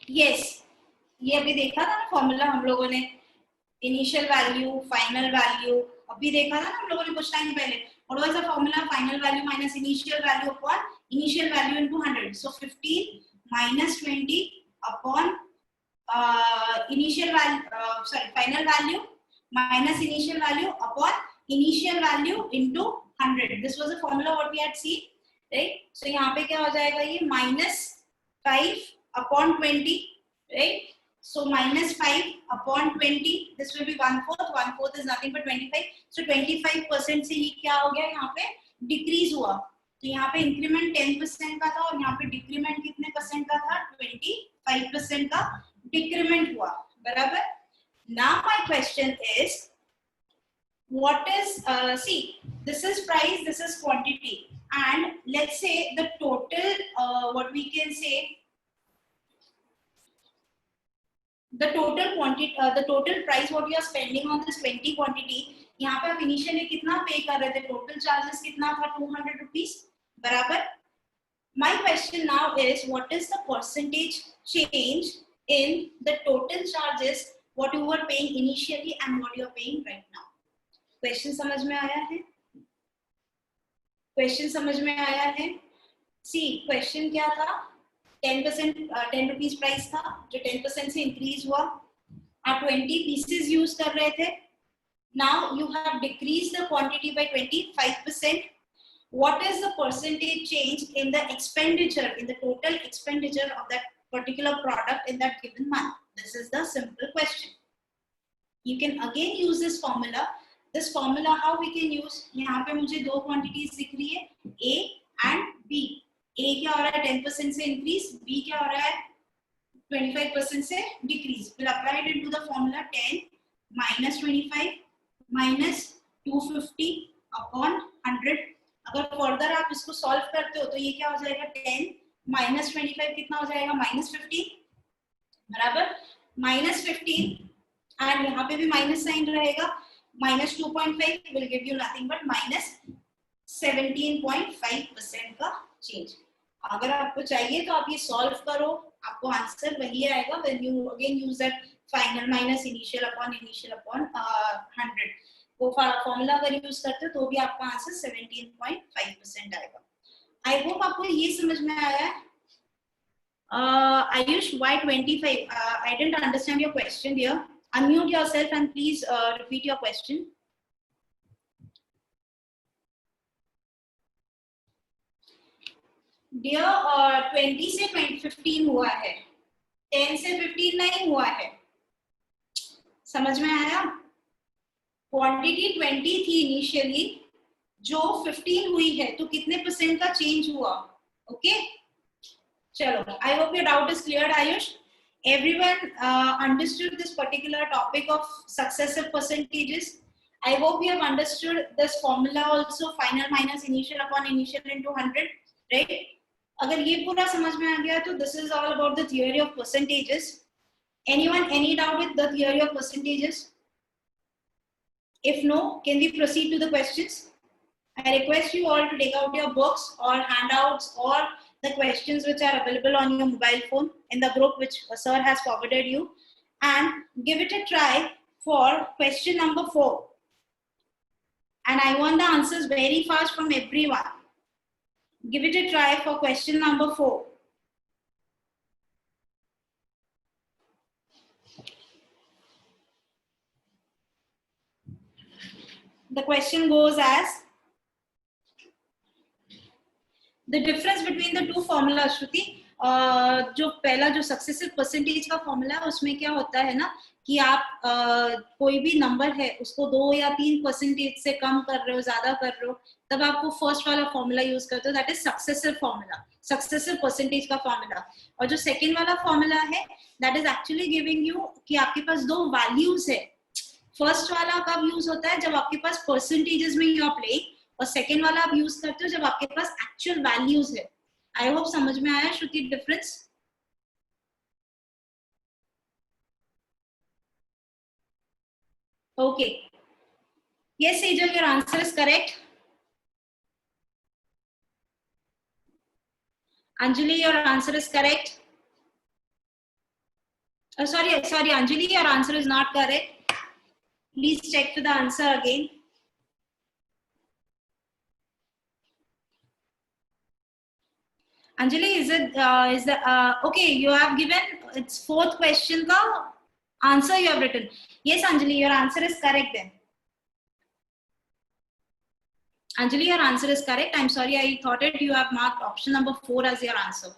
Yes, ये अभी देखा था ना फॉर्मूला हम लोगों ने, इनिशियल वैल्यू फाइनल वैल्यू, अभी देखा था ना हम लोगों ने कुछ टाइम पहले. What was the formula? Final value minus initial value upon initial value into 100. So 15 minus 20 upon initial value, sorry, final value minus initial value upon initial value into 100. This was the formula what we had seen, right? So यहाँ पे क्या हो जाएगा ये minus 5 upon 20, right? So minus 5 upon 20, this will be 1/4. 1/4 is nothing but 25. So 25% से ये क्या हो गया यहाँ पे decrease हुआ. तो यहाँ पे इंक्रीमेंट 10% का था और यहाँ पे डिक्रीमेंट कितने परसेंट का था? 25% का डिक्रीमेंट हुआ. बराबर. Now my question is, what is see, this is price, this is quantity, and let's say the total what we can say, the total quantity, the total price what you are spending on this 20 quantity. यहाँ पे आप initially कितना पे कर रहे थे? Total charges कितना था? 200 रुपीज. बराबर. My question now is, what is the percentage change in the total charges what you were paying initially and what you are paying right now? Question समझ में आया है? Question समझ में आया है? See, question क्या था? 10% 10 rupees price था जो 10% से increase हुआ. आप 20 pieces use कर रहे थे. Now you have decreased the quantity by 25%. What is the percentage change in the expenditure, in the total expenditure of that particular product in that given month? This is the simple question. You can again use this formula. This formula how we can use? यहाँ पे मुझे दो quantities दिख रही है, A and B. A क्या हो रहा है? 10% से increase. B क्या हो रहा है? 25% से decrease. We'll apply it into the formula. 10 minus 25 minus 250 upon 100. अगर फर्दर आप इसको सॉल्व करते हो तो ये क्या हो जाएगा? 10 minus 25 कितना हो जाएगा? minus 15. बराबर. minus 15 एंड यहाँ पे भी माइनस साइन रहेगा. minus 2.5 will give you nothing but minus 17.5% का चेंज. अगर आपको चाहिए तो आप ये सॉल्व करो, आपको आंसर वही आएगा. when you again use that final minus initial upon 100, वो फॉर्मूला अगर यूज करते हो तो भी आपका आंसर 17.5% आएगा. आई होप आपको ये समझ में आया है. Ayush, why 25? I didn't understand your question here. Unmute yourself and please repeat your question. Dear, 20 से 15 हुआ है, 10 से 15 नहीं हुआ है. समझ में आया? क्वांटिटी 20 थी इनिशियली, जो 15 हुई है, तो कितने परसेंट का चेंज हुआ? ओके, चलो. I hope your doubt is clear. Ayush, everyone understood this particular topic of successive percentages? I hope you have understood this formula also, final minus initial upon initial into 100, right? अगर ये पूरा समझ में आ गया तो this is all about the theory of percentages. Anyone any doubt with the theory of percentages? If no, can we proceed to the questions? I request you all to take out your books or handouts or the questions which are available on your mobile phone in the group which sir has forwarded you, and give it a try for question number 4. And I want the answers very fast from everyone. Give it a try for question number 4. The question goes as, the difference between the two formulas, Shruti, जो पहला जो successive percentage का formula है उसमें क्या होता है ना कि आप कोई भी नंबर है उसको 2 या 3% से कम कर रहे हो, ज्यादा कर रहे हो, तब आपको फर्स्ट वाला फॉर्मूला यूज करते हो, that is successive formula, successive percentage का फॉर्मूला. और जो सेकेंड वाला फॉर्मूला है that is actually giving you कि आपके पास दो वैल्यूज है. फर्स्ट वाला कब यूज होता है? जब आपके पास परसेंटेजेस में यू आर प्लेइंग, और सेकेंड वाला आप यूज करते हो जब आपके पास एक्चुअल वैल्यूज है. आई होप समझ में आया Shruti difference. Okay, yes Sejal, your answer is correct. Anjali, your answer is correct. Sorry, Anjali, your answer is not correct. Please check for the answer again. Anjali, is the okay? You have given it's fourth question. The answer you have written. Yes, Anjali, your answer is correct then. Anjali, your answer is correct. I'm sorry, I thought it you have marked option number 4 as your answer.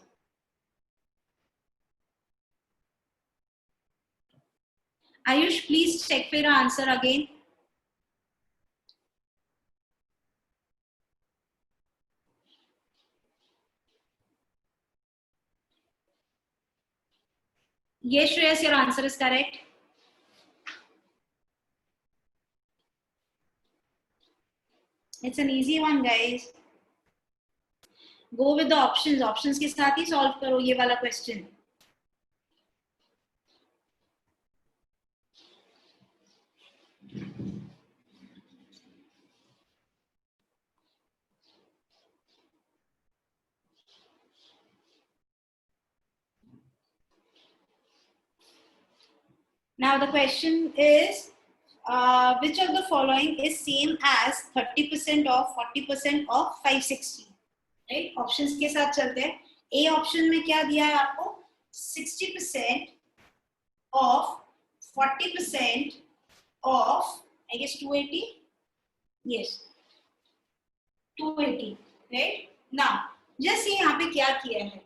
Ayush, please check for your answer again. Yes, Shreyas, your answer is correct. It's an easy one, guys. Go with the options. Options के साथ ही solve करो ये वाला question. Now the question is, which of the following is same as 30% of 40% of 560? Right? Options के साथ चलते हैं. A option में क्या दिया है आपको? 60% of 40% of, I guess 280. Yes, 280. Right? Now, just ये यहाँ पे क्या किया है?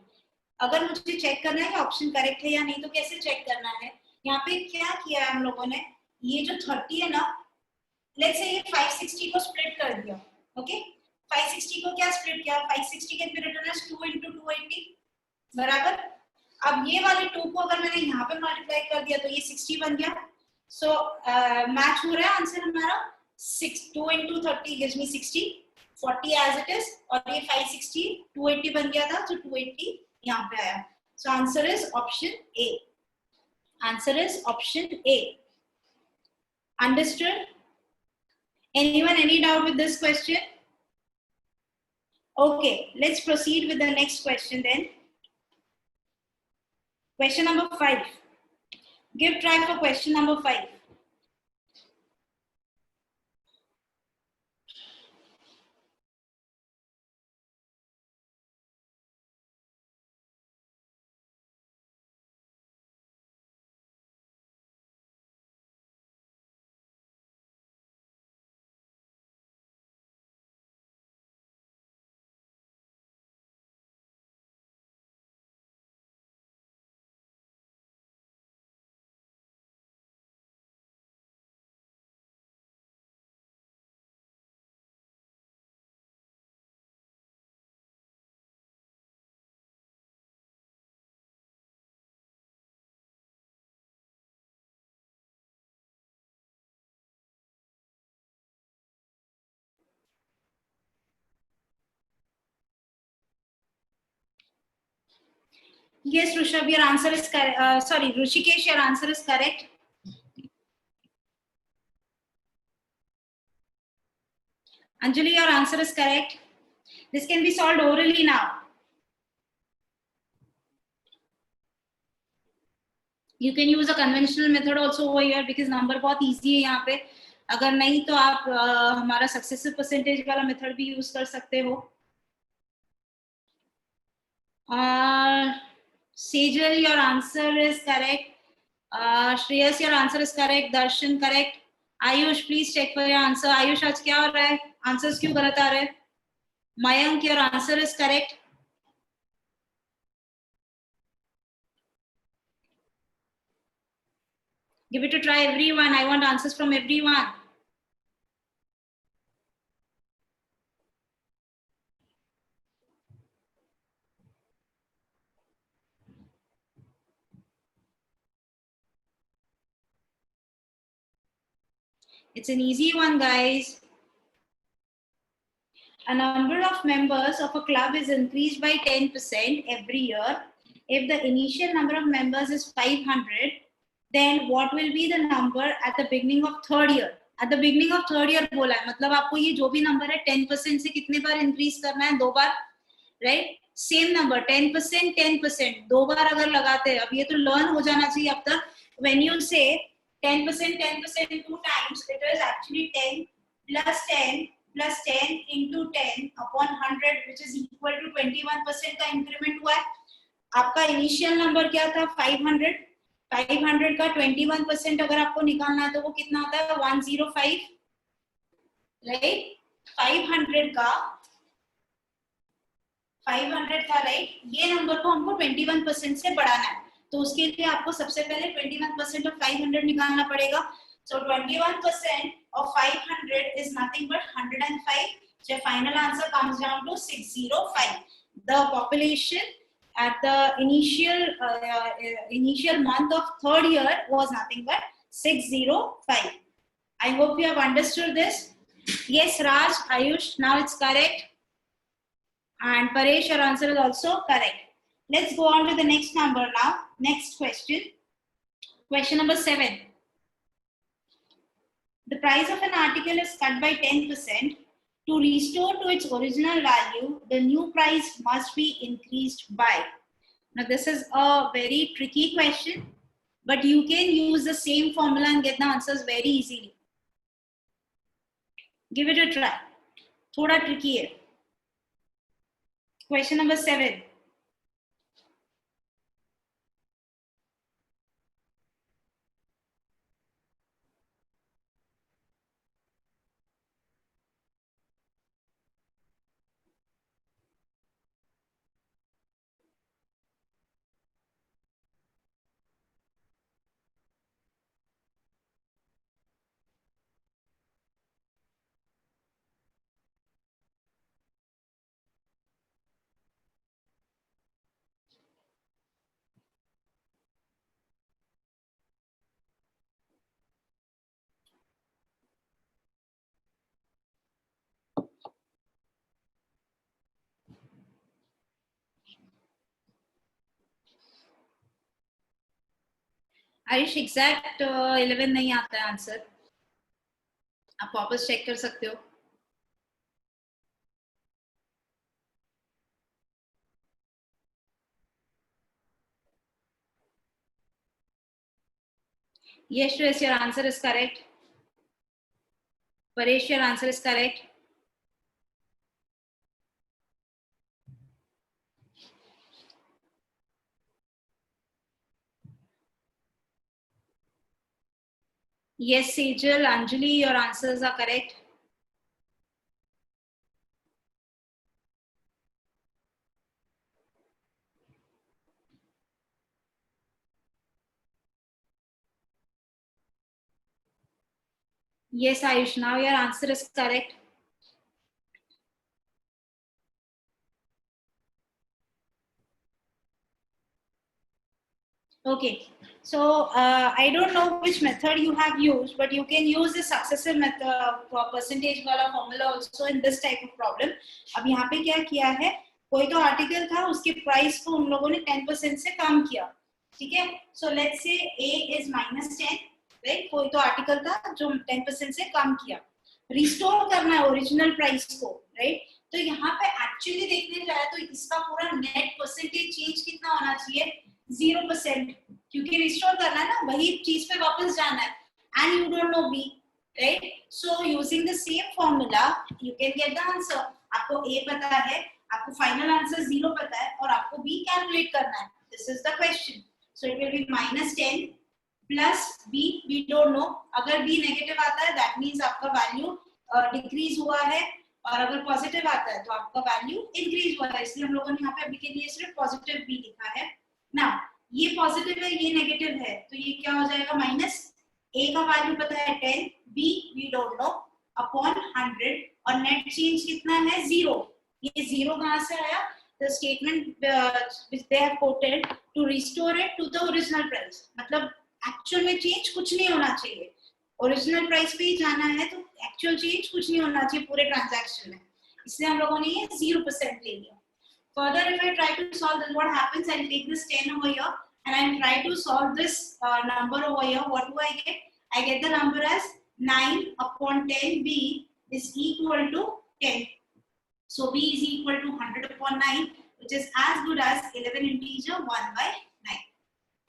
अगर मुझे चेक करना है कि ऑप्शन करेक्ट है या नहीं, तो कैसे चेक करना है? यहाँ पे क्या किया है हम लोगों ने? ये जो 30 है ना, लेट्स से ये 560 को स्प्लिट कर दिया. ओके, 560 को क्या स्प्लिट किया? 560 के रिटर्न है 2 into 280 बराबर. अब ये वाले 2 को अगर मैंने यहाँ पे मल्टीप्लाई कर दिया तो ये 60 बन गया. सो मैच हो रहा है आंसर हमारा. 2 into 30 gives me 60, 40 as it is, और ये 560 280 बन गया था, तो 280 यहाँ पे आया. So answer is option A. Answer is option A. Understood? Anyone any doubt with this question? Okay, let's proceed with the next question then. Question number 5. Give try for question number 5. Yes, Rushabh, your answer is correct. Sorry, Rushikesh, your answer is correct. Anjali, your answer is correct. This can be solved orally now. You can use a conventional method also over here because number बहुत easy है यहाँ पे. अगर नहीं तो आप हमारा successive percentage वाला method भी use कर सकते हो. Sejal, your answer is correct. Shreyas, your answer is correct. Darshan, correct. Ayush, please check for your answer. Ayush, आज क्या हो रहा है? Answers क्यों गलत आ रहे हैं? Mayank, your answer is correct. Give it a try, everyone. I want answers from everyone. It's an easy one, guys. A number of members of a club is increased by 10% every year. If the initial number of members is 500, then what will be the number at the beginning of third year? At the beginning of third year बोला है, मतलब आपको ये जो भी number है 10% से कितने बार increase करना है? 2 बार, right? सेम नंबर 10%, 10%, 2 बार अगर लगाते हैं, अब ये तो लर्न हो जाना चाहिए अब तक. When you say 10%, 10% 2 times, it is actually 10 plus 10 plus 10 into 10 upon 100, which is equal to 21% का इंक्रीमेंट हुआ है. आपका इनिशियल नंबर क्या था? 500. 500 का 21% अगर आपको निकालना है तो वो कितना होता है? 105, राइट? 500 का 500 था, राइट? ये नंबर को हमको 21% से बढ़ाना है, तो उसके लिए आपको सबसे पहले 21% ऑफ 500 निकालना पड़ेगा. So 21% of 500 is nothing but 105. So final answer comes down to 605. The population at the initial month of third year was nothing but 605. I hope you have understood this. Yes, Raj, Ayush, now it's correct. And Paresh, your answer is also correct. Let's go on to the next number now. Next question. Question number 7. The price of an article is cut by 10%. To restore to its original value, the new price must be increased by. Now, this is a very tricky question, but you can use the same formula and get the answers very easily. Give it a try. Thoda tricky hai. Question number 7. Ayush exact 11 नहीं आता है answer, आप वापस check कर सकते हो. Yes, Shreyas, your answer is correct. Paresh, your answer is correct. Yes, Sejal, Anjali, your answers are correct. Yes, Ayush, now your answer is correct. Okay, so I don't know which method you have used, but you can use the successive method percentage वाला formula also in this type of problem. अब यहाँ पे क्या किया है, कोई तो article था, उसके प्राइस को उन लोगों ने 10% से कम किया, ठीक है? So let's say A is -10, right? कोई तो आर्टिकल था जो 10% से कम किया, रिस्टोर करना है ओरिजिनल प्राइस को, राइट? तो यहाँ पे एक्चुअली देखने जाए तो इसका पूरा नेट परसेंटेज चेंज कितना होना चाहिए? 0%, क्योंकि रिस्टोर करना है ना, वही चीज पे वापस जाना है, and you don't know B, right? So using the same formula you can get the answer. आपको ए पता है, आपको फाइनल आंसर 0 पता है, और आपको बी कैलकुलेट करना है. This is the question. So it will be -10 plus b, we don't know. अगर बी नेगेटिव आता है दैट मींस आपका वैल्यू डिक्रीज हुआ है, और अगर पॉजिटिव आता है तो आपका वैल्यू इंक्रीज हुआ है. इसलिए हम लोगों ने यहाँ पे अभी के लिए सिर्फ पॉजिटिव बी लिखा है ना. ये पॉजिटिव है, ये नेगेटिव है, तो ये क्या हो जाएगा? माइनस. ए का वैल्यू पता है 10, b we don't know, upon 100, और नेट चेंज कितना है? 0. ये 0 कहां से आया? The statement which they have quoted to restore it to the original price. मतलब एक्चुअल में चेंज कुछ नहीं होना चाहिए, ओरिजिनल प्राइस पे ही जाना है, तो एक्चुअल चेंज कुछ नहीं होना चाहिए पूरे ट्रांजैक्शन में, इसलिए हम लोगों ने ये 0% ले लिया. Further, if I try to solve this, what happens? I'll take this 10 over here and I'll try to solve this number over here. What do I get? I get the number as 9 upon 10b is equal to 10. So b is equal to 100 upon 9, which is as good as 11 integer 1/9.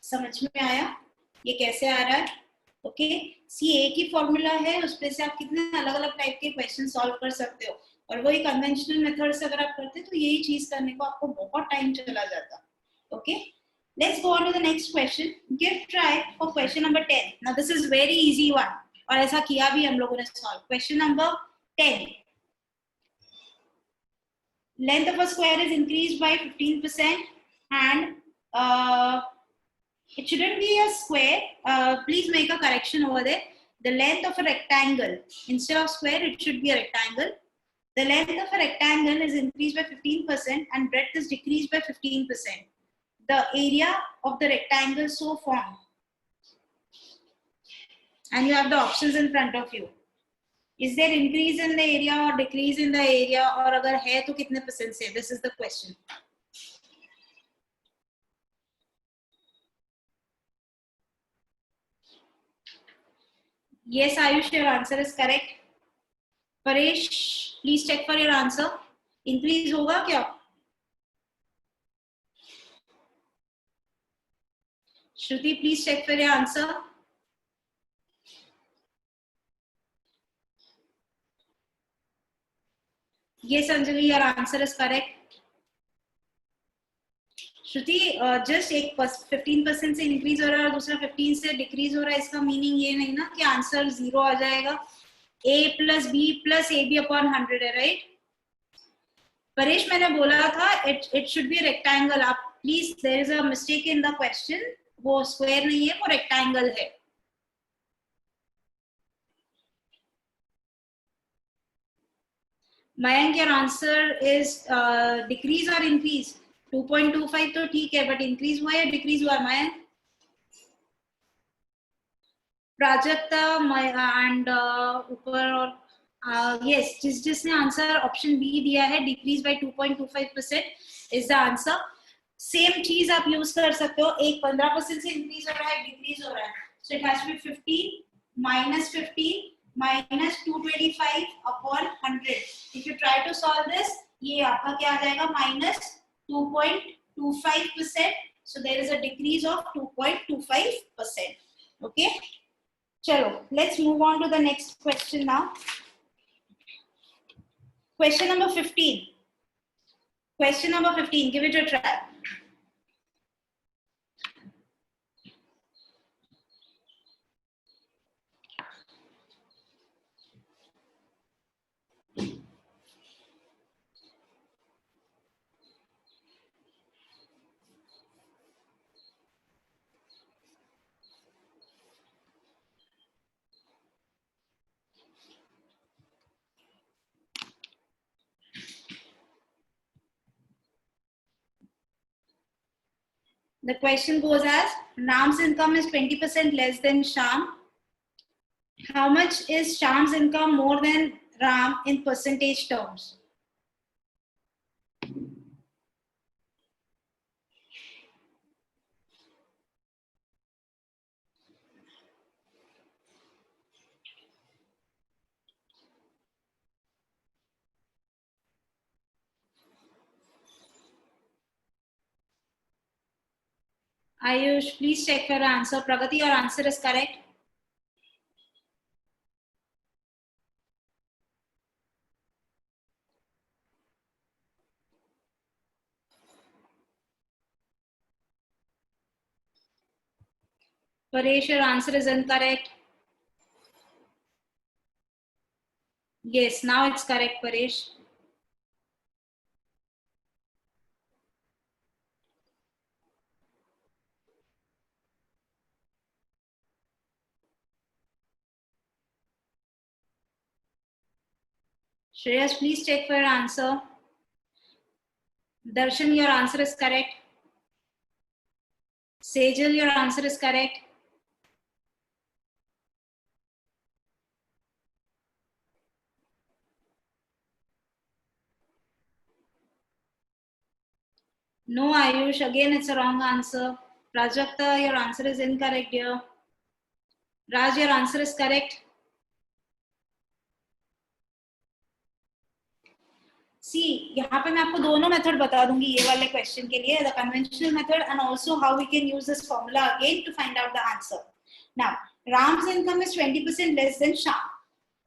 समझ में आया ये कैसे आ रहा है? Okay, सी एक ही formula है, उस पे से आप कितने अलग अलग टाइप के क्वेश्चन सॉल्व कर सकते हो, और वही कन्वेंशनल मेथड से अगर आप करते तो यही चीज करने को आपको बहुत टाइम चला जाता. Okay, let's go on to the next question. Give try for question number 10. Now this is very easy one, और ऐसा किया भी हम लोगों ने solve. Question number 10. Length of a square is increased by 15% and it shouldn't be a square. Please make a correction over there. The length of a rectangle, instead of square it should be a rectangle. The length of a rectangle is increased by 15% and breadth is decreased by 15%. The area of the rectangle so formed, and you have the options in front of you. Is there increase in the area or decrease in the area, और अगर है तो कितने percent से? This is the question. Yes, Ayush, your answer is correct. Paresh, please check for your answer. Increase होगा क्या? Shruti, please check for your answer. Yes, Anjali, your answer is correct. Shruti, just एक 15% से increase हो रहा है और दूसरा 15 से डिक्रीज हो रहा है, इसका मीनिंग ये नहीं ना कि आंसर 0 आ जाएगा. a plus b plus ab upon 100 है, राइट? परेश, मैंने बोला था इट शुड बी रेक्टेंगल. आप please, there is a mistake in the question. वो स्क्वायर नहीं है, वो रेक्टेंगल है. Mayank, your answer is decrease और इंक्रीज. 2.25 तो ठीक है, बट इंक्रीज हुआ या डिक्रीज हुआ मयंक? प्राजक्ता एंड ऊपर और यस, जिसने आंसर ऑप्शन बी दिया है, decrease by 2.25% is the answer. Same चीज आप यूज कर सकते हो. एक 15% से इंक्रीज हो रहा है, डिक्रीज हो रहा है, so it has to be 15 minus 15 minus 225 upon 100. If you try to solve this, ये आपका क्या आ जाएगा? minus 2.25%. So there is a decrease of 2.25%. Okay. Chalo, let's move on to the next question now. Question number 15. Question number 15. Give it a try. The question goes as, Ram's income is 20% less than Shyam. How much is Shyam's income more than Ram in percentage terms? Ayush, please check your answer. Pragati, your answer is correct. Paresh, your answer is incorrect. Yes, now it's correct, Paresh. Shreyas, please check for your answer. Darshan, your answer is correct. Sejal, your answer is correct. No, Ayush, again it's a wrong answer. Prajakta, your answer is incorrect here. Raj, your answer is correct. सी यहाँ पे मैं आपको दोनों method बता दूंगी ये वाले question के लिए, the conventional method and also how we can use this formula again to find out the answer. Now Ram's income is 20% less than Shyam.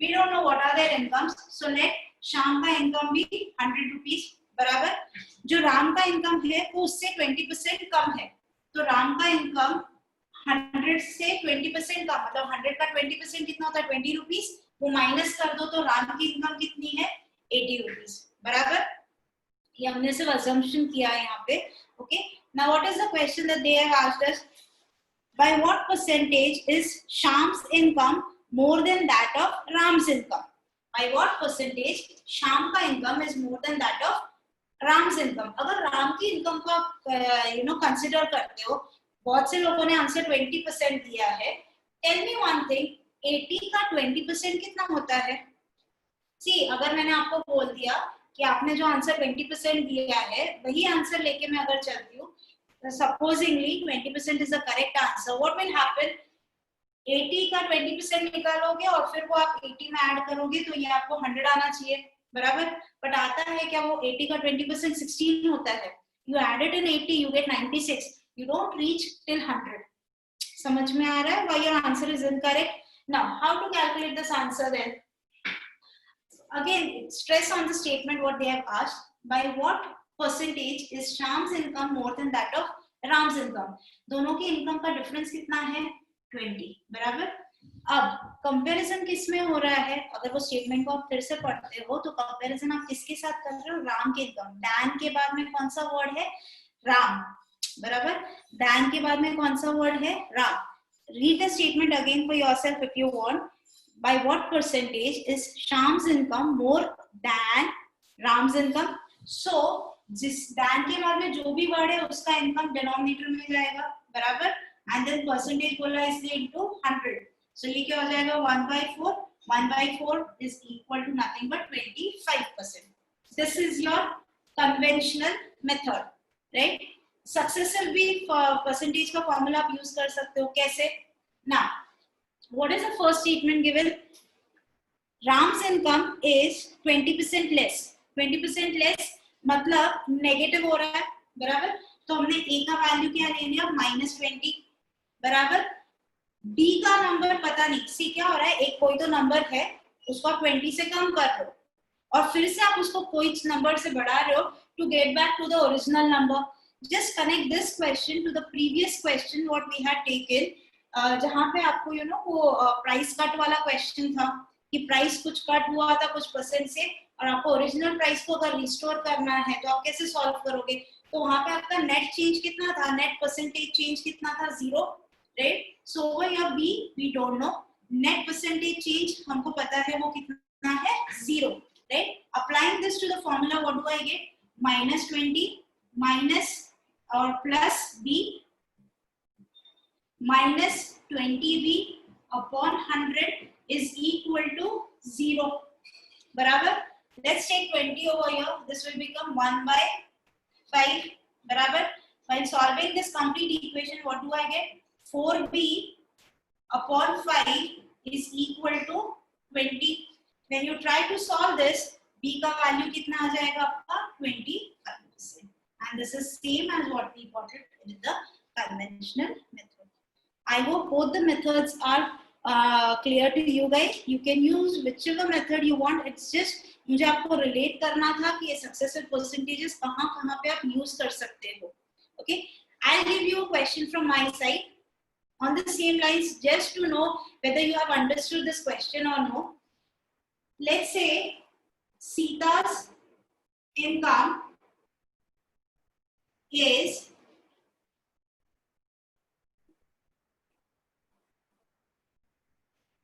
We don't know what are their incomes, so let Shyam का income भी 100 rupees बराबर. जो राम का income है वो उससे 20% कम है, तो राम का इनकम 100 से 20% कम, मतलब 100 का 20% कितना होता है 20 रुपीज, वो माइनस कर दो तो राम की इनकम कितनी है 80 रुपीज बराबर. ये हमने सिर्फ assumption किया है यहाँ पे. Okay, now what is the question that they have asked us. By what percentage is Shyam's income more than that of Ram's income? By what percentage Shyam का income is more than that of Ram's income? अगर राम की income को आप consider करते हो, बहुत से लोगों ने आंसर 20% दिया है. टेल मी वन थिंग, 80 का 20% कितना होता है? सी अगर मैंने आपको बोल दिया कि आपने जो आंसर 20% दिया है वही आंसर लेके मैं अगर चलती हूँ, supposingly 20% is the correct answer, what will happen? 80 का 20% निकालोगे और फिर वो आप 80 में ऐड करोगे तो ये आपको 100 आना चाहिए बराबर. बट आता है क्या वो 80 का 20% 16 होता है. You add it in 80, you get 96. You don't reach till 100. समझ में आ रहा है? Why your answer is incorrect? Now, how to calculate this answer then? Again, stress on the statement what they have asked. By what percentage is Shyam's income more than that of Ram's income? दोनों की income का difference कितना है 20 बराबर. अब comparison किस में हो रहा है? अगर वो स्टेटमेंट को आप फिर से पढ़ते हो तो कंपैरिजन आप किसके साथ कर रहे हो? राम के इनकम. डैन के बाद में कौन सा वर्ड है? राम बराबर. डैन के बाद में कौन सा वर्ड है? Ram. Read the statement again for yourself if you want. By what percentage is Shyam's income more than Ram's income? So जिस डैन के बाद में जो भी वर्ड है उसका इनकम डिनोमिनेटर में जाएगा बराबर, एंड देन परसेंटेज बोला इसलिए इनटू 100. सो ये क्या हो जाएगा 1/4. 1/4 is equal to nothing but 25%. This is your conventional method, right. Successive भी परसेंटेज का फॉर्मूला आप यूज कर सकते हो. कैसे? ना what is the first statement given? Ram's income is 20% less. 20% less मतलब नेगेटिव हो रहा है बराबर, तो हमने ए का वैल्यू क्या ले लिया -20 बराबर. बी का नंबर पता नहीं, सी क्या हो रहा है, एक कोई तो नंबर है उसको आप 20 से कम कर रहे हो और फिर से आप उसको कोई नंबर से बढ़ा रहे हो to get back to the original number. Just connect this question to the previous question what we had taken, जहां पे आपको वो प्राइस कट वाला क्वेश्चन था कि प्राइस कुछ कट हुआ था कुछ परसेंट से और आपको ओरिजिनल प्राइस को अगर रिस्टोर करना है तो आप कैसे सॉल्व करोगे. तो वहां पे आपका नेट चेंज कितना था, नेट परसेंटेज चेंज कितना था 0, right. So over here b we don't know, net percentage change हमको पता है वो कितना है 0, right. Applying this to the formula what do I get, -20 minus और plus b -20b upon 100 is equal to 0 बराबर. Let's take 20 over here. This will become 1/5 बराबर. While solving this complete equation, what do I get? 4b upon 5 is equal to 20. When you try to solve this, b का value कितना आ जाएगा आपका 25%. And this is same as what we got it in the conventional method. I hope both the methods are clear to you guys. You can use whichever method you want. It's just मुझे आपको relate करना था कि ये successive percentages कहाँ पे आप use कर सकते हो. Okay, I'll give you a question from my side on the same lines just to know whether you have understood this question or no. Let's say Sita's income is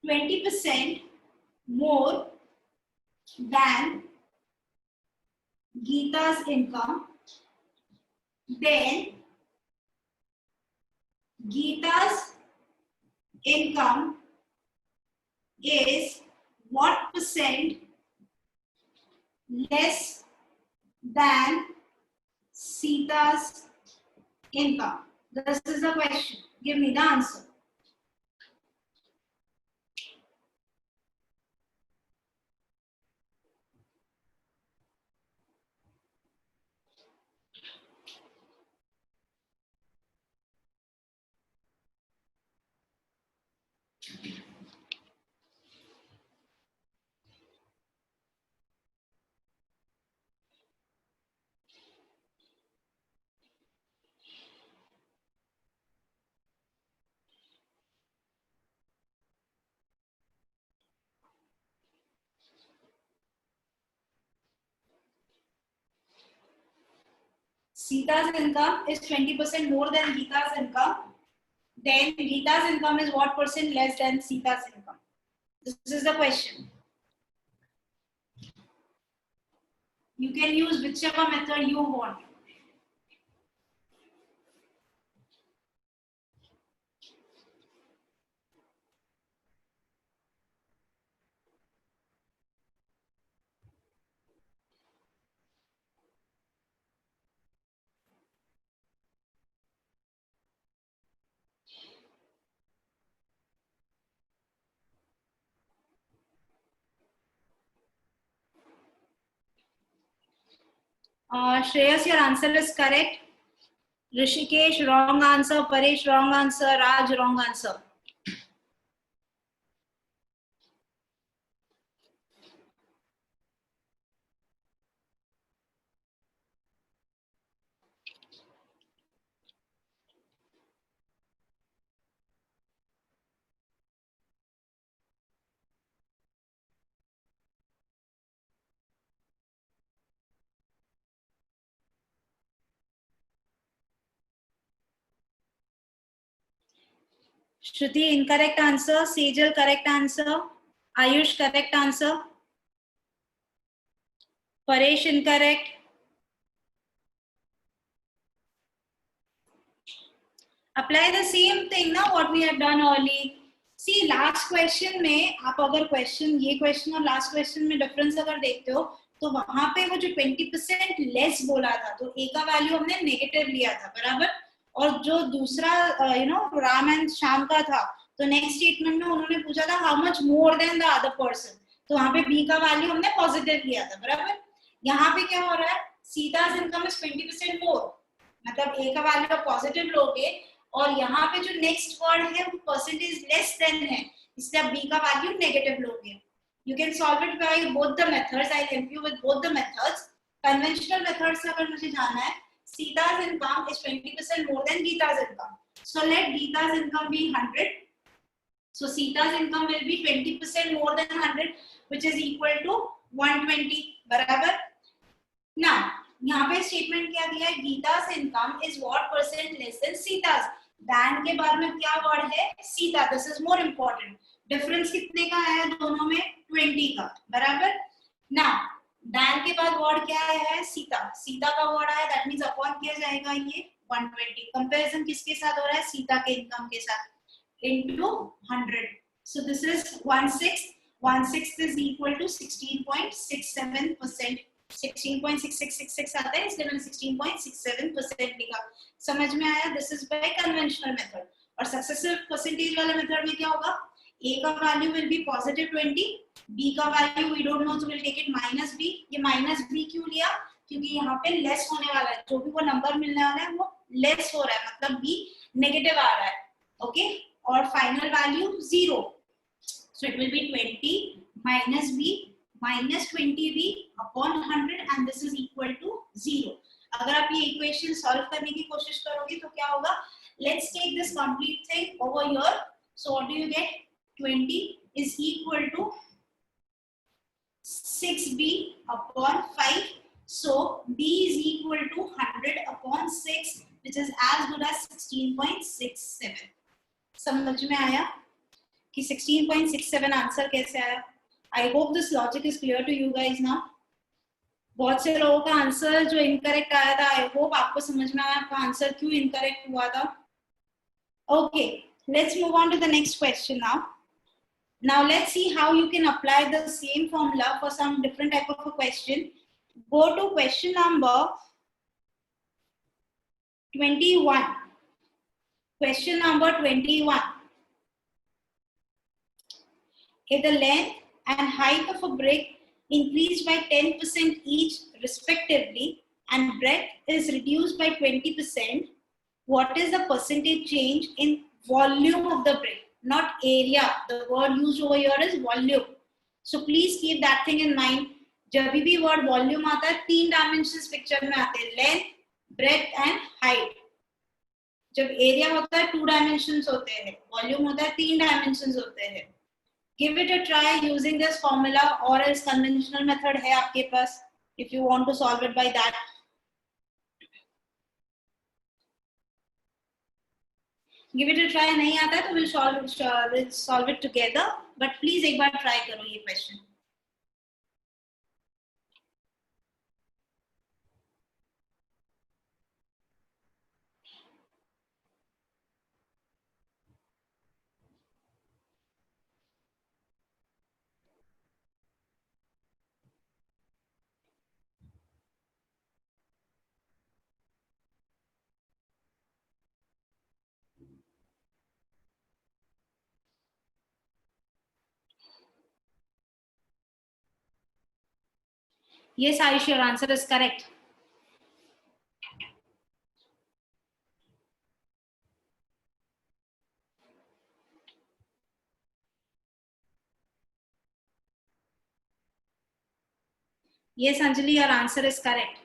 20% more than Geeta's income, then Geeta's income is what percent less than Sita's income? This is the question. Give me the answer. Sita's income is 20% more than Geeta's income, then Geeta's income is what percent less than Sita's income? This is the question. You can use whichever method you want. Shreyas, your answer is correct. Rishikesh, wrong answer. Paresh, wrong answer. Raj, wrong answer. Shruti, incorrect answer. Sejal, correct answer. Ayush, correct answer. Paresh, incorrect. Apply the same thing now what we had done early. See, last question में आप अगर question ये question और last question में difference अगर देखते हो तो वहां पे वो जो 20% लेस बोला था तो ए का वैल्यू हमने नेगेटिव लिया था बराबर, और जो दूसरा राम एंड श्याम का था तो नेक्स्ट स्टेटमेंट में उन्होंने पूछा था how much more than the other person, तो वहां पे बी का वैल्यू हमने पॉजिटिव लिया था बराबर. यहाँ पे क्या हो रहा है, सीता's इनकम इज 20% मोर, मतलब ए का वैल्यू पॉजिटिव लोगे और यहाँ पे जो नेक्स्ट वर्ड है वो परसेंटेज लेस देन है, इसलिए आप बी का वैल्यू नेगेटिव लोगे. You can solve it by both the methods. I'll help you with both the methods. Conventional methods से अगर मुझे जाना है, Sita's income is 20% more than Geeta's income. So let Geeta's income be 100. So Sita's income will be 20% more than 100, which is equal to 120. बराबर? Now यहाँ पे statement क्या दिया है, Geeta's income is what percent less than Sita's. Dan के बाद में क्या वर्ड है, Sita. This is more important. Difference कितने का है दोनों में, 20 का बराबर. ना Dan के बाद वर्ड क्या है, सीता. सीता का वर्ड आया, दैट मींस अपॉन किया जाएगा ये 120. कंपैरिजन किसके साथ हो रहा है, सीता के इनकम के साथ, into 100. So this is 1/6 is equal to 16.67%. 16.6666 आता है, इसलिए मैंने 16.67% लिखा. समझ में आया? This is by conventional method. और सक्सेसिव परसेंटेज वाले मेथड में क्या होगा, A का value will be positive 20, B का value we don't know, so will take it minus B. ये माइनस B क्यों लिया, क्योंकि यहाँ पे लेस होने वाला है, जो भी वो नंबर मिलने वाला है वो लेस हो रहा है, मतलब B नेगेटिव आ रहा है. ओके, और final value 0, so it will be 20 minus B minus 20B upon 100 and this is equal to 0. अगर आप ये इक्वेशन सॉल्व करने की कोशिश करोगे तो क्या होगा, let's take this complete thing over here. So what do you get, 20 is equal to 6B upon 5. So B is equal to 100 upon 6, which is as good as 16.67. समझ में आया कि 16.67 आंसर कैसे आया? I hope this logic is clear to you guys now. बहुत से लोगों का आंसर जो इनकरेक्ट आया था, I hope आपको समझ में आया आपका आंसर क्यों इनकरेक्ट हुआ था. Okay, let's move on to the next question now. Now let's see how you can apply the same formula for some different type of a question. Go to question number 21. Question number 21. If the length and height of a brick increased by 10% each respectively and breadth is reduced by 20%, what is the percentage change in volume of the brick? Not area. The word used over here is volume. So please keep that thing in mind. जब भी word volume आता है, 3 dimensions picture में आते हैं, length, breadth and height. जब area होता है 2 dimensions होते हैं, volume होता है 3 dimensions होते हैं. Give it a try using this formula or else conventional method है आपके पास if you want to solve it by that. Give it a try, नहीं आता है तो will solve it together, but please एक बार ट्राई करो ये question. Yes, Ayush, your answer is correct. Yes, Anjali, your answer is correct.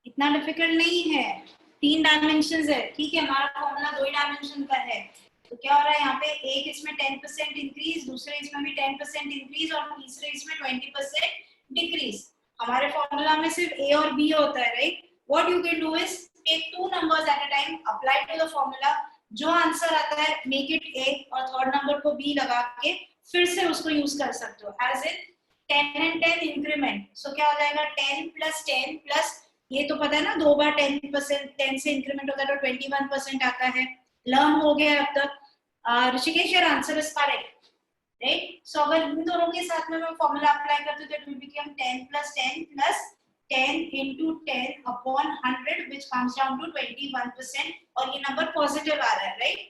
इतना difficult नहीं है, 3 डायमेंशन है, ठीक है. हमारा फॉर्मूला 2 डायमेंशन का है, तो क्या हो रहा है यहाँ पे, एक इसमें 10% इंक्रीज, दूसरे इसमें भी 10% इंक्रीज और तीसरे इसमें 20% डिक्रीज. हमारे फॉर्मूला में सिर्फ ए और बी होता है, right. What you can do is take 2 numbers at a time, apply to the formula, जो आंसर आता है मेक इट ए और थर्ड नंबर को बी लगा के फिर से उसको यूज कर सकते हो. एज इन 10 and 10 इंक्रीमेंट, सो क्या हो जाएगा 10 + 10 प्लस, ये तो पता है ना, 2 बार 10%, 10 से इंक्रीमेंट होता है तो 21% आता है. लर्न हो गया अब तक. Rishikesh, your answer is correct, right. So अगर इन दोनों के साथ में मैं फॉर्मूला अप्लाई करती हूँ तो it will become 10 + 10 + 10 × 10 upon 100 which comes down to 21%, और ये नंबर पॉजिटिव आ रहा है, राइट.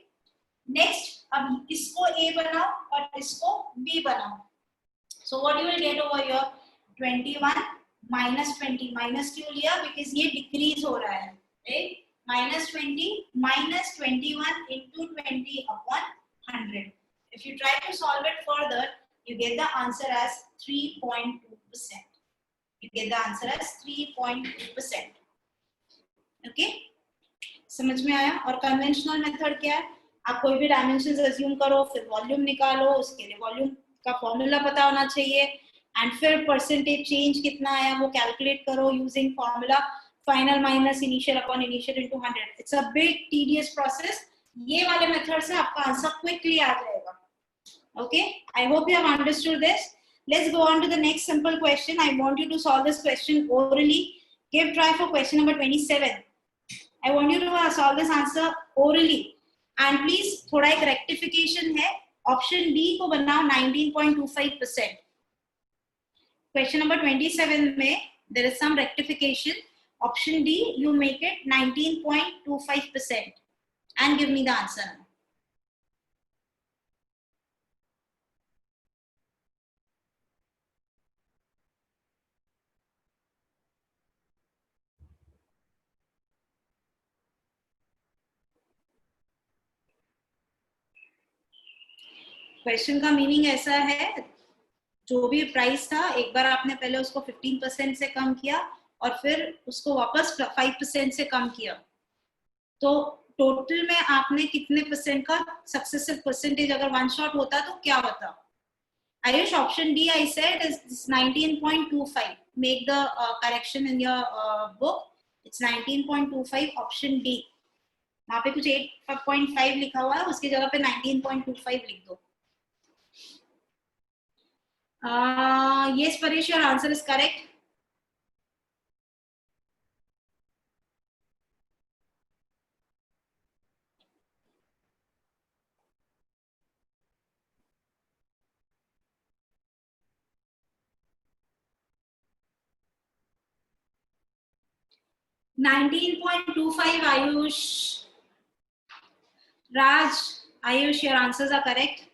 नेक्स्ट, अब इसको ए बनाओ और इसको बी बनाओ. सो what you will get over here, 21 - 20, minus क्यों लिया, बिकॉज ये डिक्रीज हो रहा है, right. -20 - 21 × 20 upon 100. If you try to solve it further, you get the answer as 3.2%. You get the answer as 3.2%. Okay? समझ में आया. और कन्वेंशनल मेथड क्या है, आप कोई भी डायमेंशंस अज्यूम करो, फिर वॉल्यूम निकालो, उसके लिए वॉल्यूम का फॉर्मूला पता होना चाहिए, एंड फिर परसेंटेज चेंज कितना आया वो कैलकुलेट करो using formula, final minus initial upon initial into 100. It's a big tedious process. ये वाले मेथड से आपका आंसर क्विकली आ जाएगा. Okay, I hope you have understood this. Let's go on to the next simple question. I want you to solve this question orally. Give try for question number 27. I want you to solve this answer orally. And please, थोड़ा एक rectification है. Option D को बनाओ 19.25%. Question number 27 में there is some rectification. Option D, you make it 19.25% and give me the answer. Question का meaning ऐसा है, जो भी प्राइस था एक बार आपने पहले उसको 15% से कम किया और फिर उसको वापस 5% से कम किया, तो टोटल में आपने कितने परसेंट का सक्सेसिव परसेंटेज अगर वन शॉट होता तो क्या होता. Ayush, option D I said is 19.25. Make the correction in your book. It's 19.25, option D. वहां पे कुछ 8.5 लिखा हुआ है, उसकी जगह पे 19.25 लिख दो. Yes, Paresh, your answer is correct. $19.25, Ayush. Raj, Ayush, your answers are correct.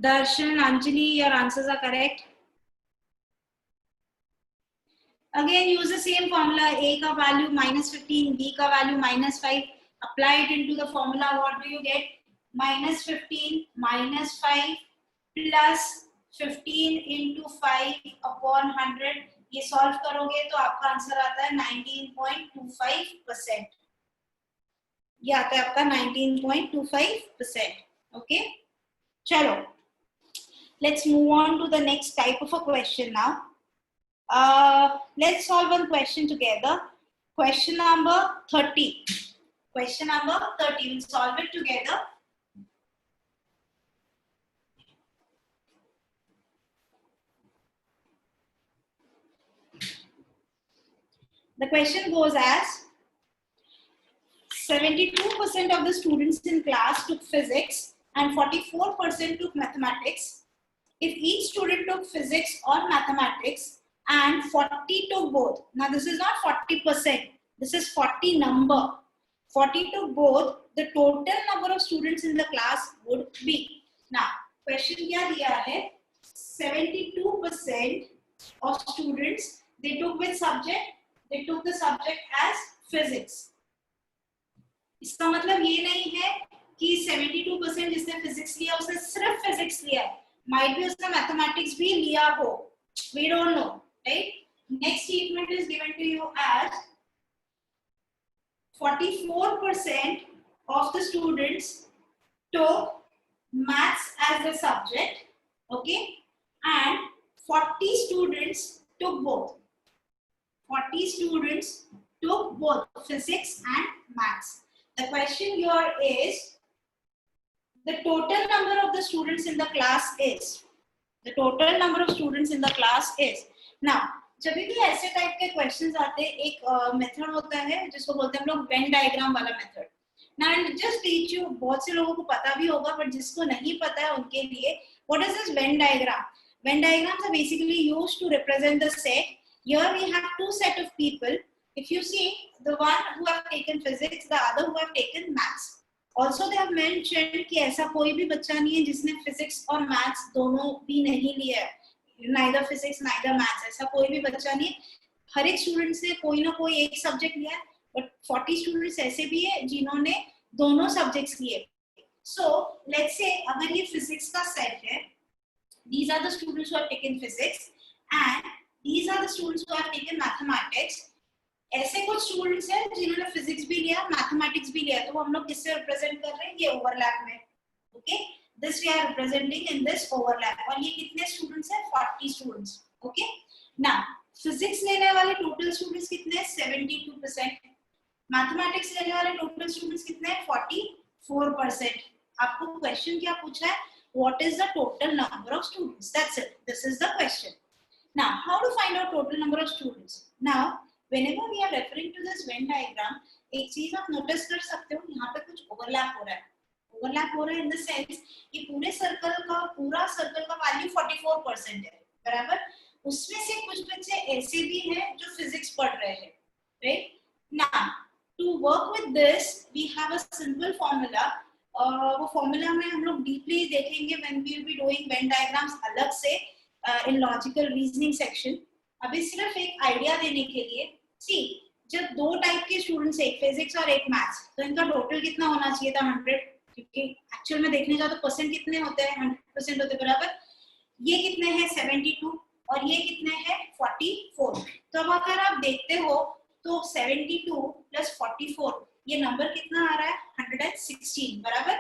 Darshan, Anjali, your answers are correct. Again, use the same formula. A ka value -15, B ka value -5. Apply it into the formula. What do you get? -15 -5 plus 15 into 5 upon 100. ये solve करोगे तो आपका answer आता है 19.25%. ये आता है आपका 19.25%. ओके, चलो, let's move on to the next type of a question now. Let's solve one question together. Question number 30. Question number 30. We'll solve it together. The question goes as 72% of the students in class took physics and 44% took mathematics. If each student took physics or mathematics and 40 took both. Now this is not 40%. This is 40 number. 40 took both. The total number of students in the class would be. Now question क्या दिया है? 72% of students they took which subject? They took the subject as physics. इसका मतलब ये नहीं है कि 72% जिसने फिजिक्स लिया उसने सिर्फ फिजिक्स लिया है. Might be उसने मैथमेटिक्स भी लिया हो. We don't know, right? Next statement is given to you as 44% of the students took maths as the subject, okay, and 40 students took both. 40 students took both physics and maths. The question here is the total number of the students in the class is. The total number of students in the class is. Now, जब भी ऐसे type के questions आते हैं, एक method होता है जिसको बोलते हैं हम लोग वेन डायग्राम वाला method. Now, I'll just teach you. बहुत से लोगों को पता भी होगा, but जिसको नहीं पता है उनके लिए, what is this Venn diagram? Venn diagrams are basically used to represent the set. Here we have two set of people. If you see, the one who have taken physics, the other who have taken maths. Also they have mentioned कि ऐसा कोई भी बच्चा नहीं है जिसने physics और maths दोनों भी नहीं लिया है. Neither physics, neither maths. ऐसा कोई भी बच्चा नहीं है. हर एक स्टूडेंट्स ने कोई ना कोई एक सब्जेक्ट लिया है. But 40 स्टूडेंट्स ऐसे भी है जिन्होंने दोनों सब्जेक्ट्स लिए. So let's say अगर ये फिजिक्स का सेट है, these are the students who have taken physics and these are the students who have taken mathematics. ऐसे कुछ स्टूडेंट्स हैं जिन्होंने फिजिक्स भी लिया, मैथमेटिक्स भी लिया, तो हम लोग किससे रिप्रेजेंट कर रहे हैं? ये ओवरलैप में. Okay, this we are representing in this overlap. और ये कितने स्टूडेंट्स हैं? 40 स्टूडेंट्स. ओके, नाउ फिजिक्स लेने वाले टोटल स्टूडेंट्स कितने हैं? 72%. मैथमेटिक्स लेने वाले टोटल स्टूडेंट्स कितने हैं? 44%. आपको क्वेश्चन क्या पूछा है? What is the total number of students? That's it. This is the question. Now, how to find out total number of students? Now, whenever we are referring to this Venn diagram, एक चीज आप notice कर सकते हो, यहाँ पे कुछ overlap हो रहा है. ओवरलैप हो रहा है इन द सेंस ये पूरा सर्कल का वैल्यू 44% है, बराबर. उसमें से कुछ बच्चे ऐसे भी हैं जो फिजिक्स पढ़ रहे हैं, right. Now to work with this we have a simple formula. वो फॉर्मूला में हम लोग डीपली देखेंगे when we will be doing Venn diagrams अलग से इन लॉजिकल रीजनिंग सेक्शन. अभी सिर्फ एक आइडिया देने के लिए, सी जब दो टाइप के स्टूडेंट्स, एक फिजिक्स और एक मैथ्स, तो इनका टोटल कितना होना चाहिए था? 100. क्योंकि एक्चुअल में देखने जाओ तो परसेंट कितने होते हैं? 100% होते हैं, बराबर. ये कितने हैं? 72. और ये कितने हैं? 44. तो अब अगर आप देखते हो तो 72 प्लस 44, ये नंबर कितना आ रहा है? 116, बराबर.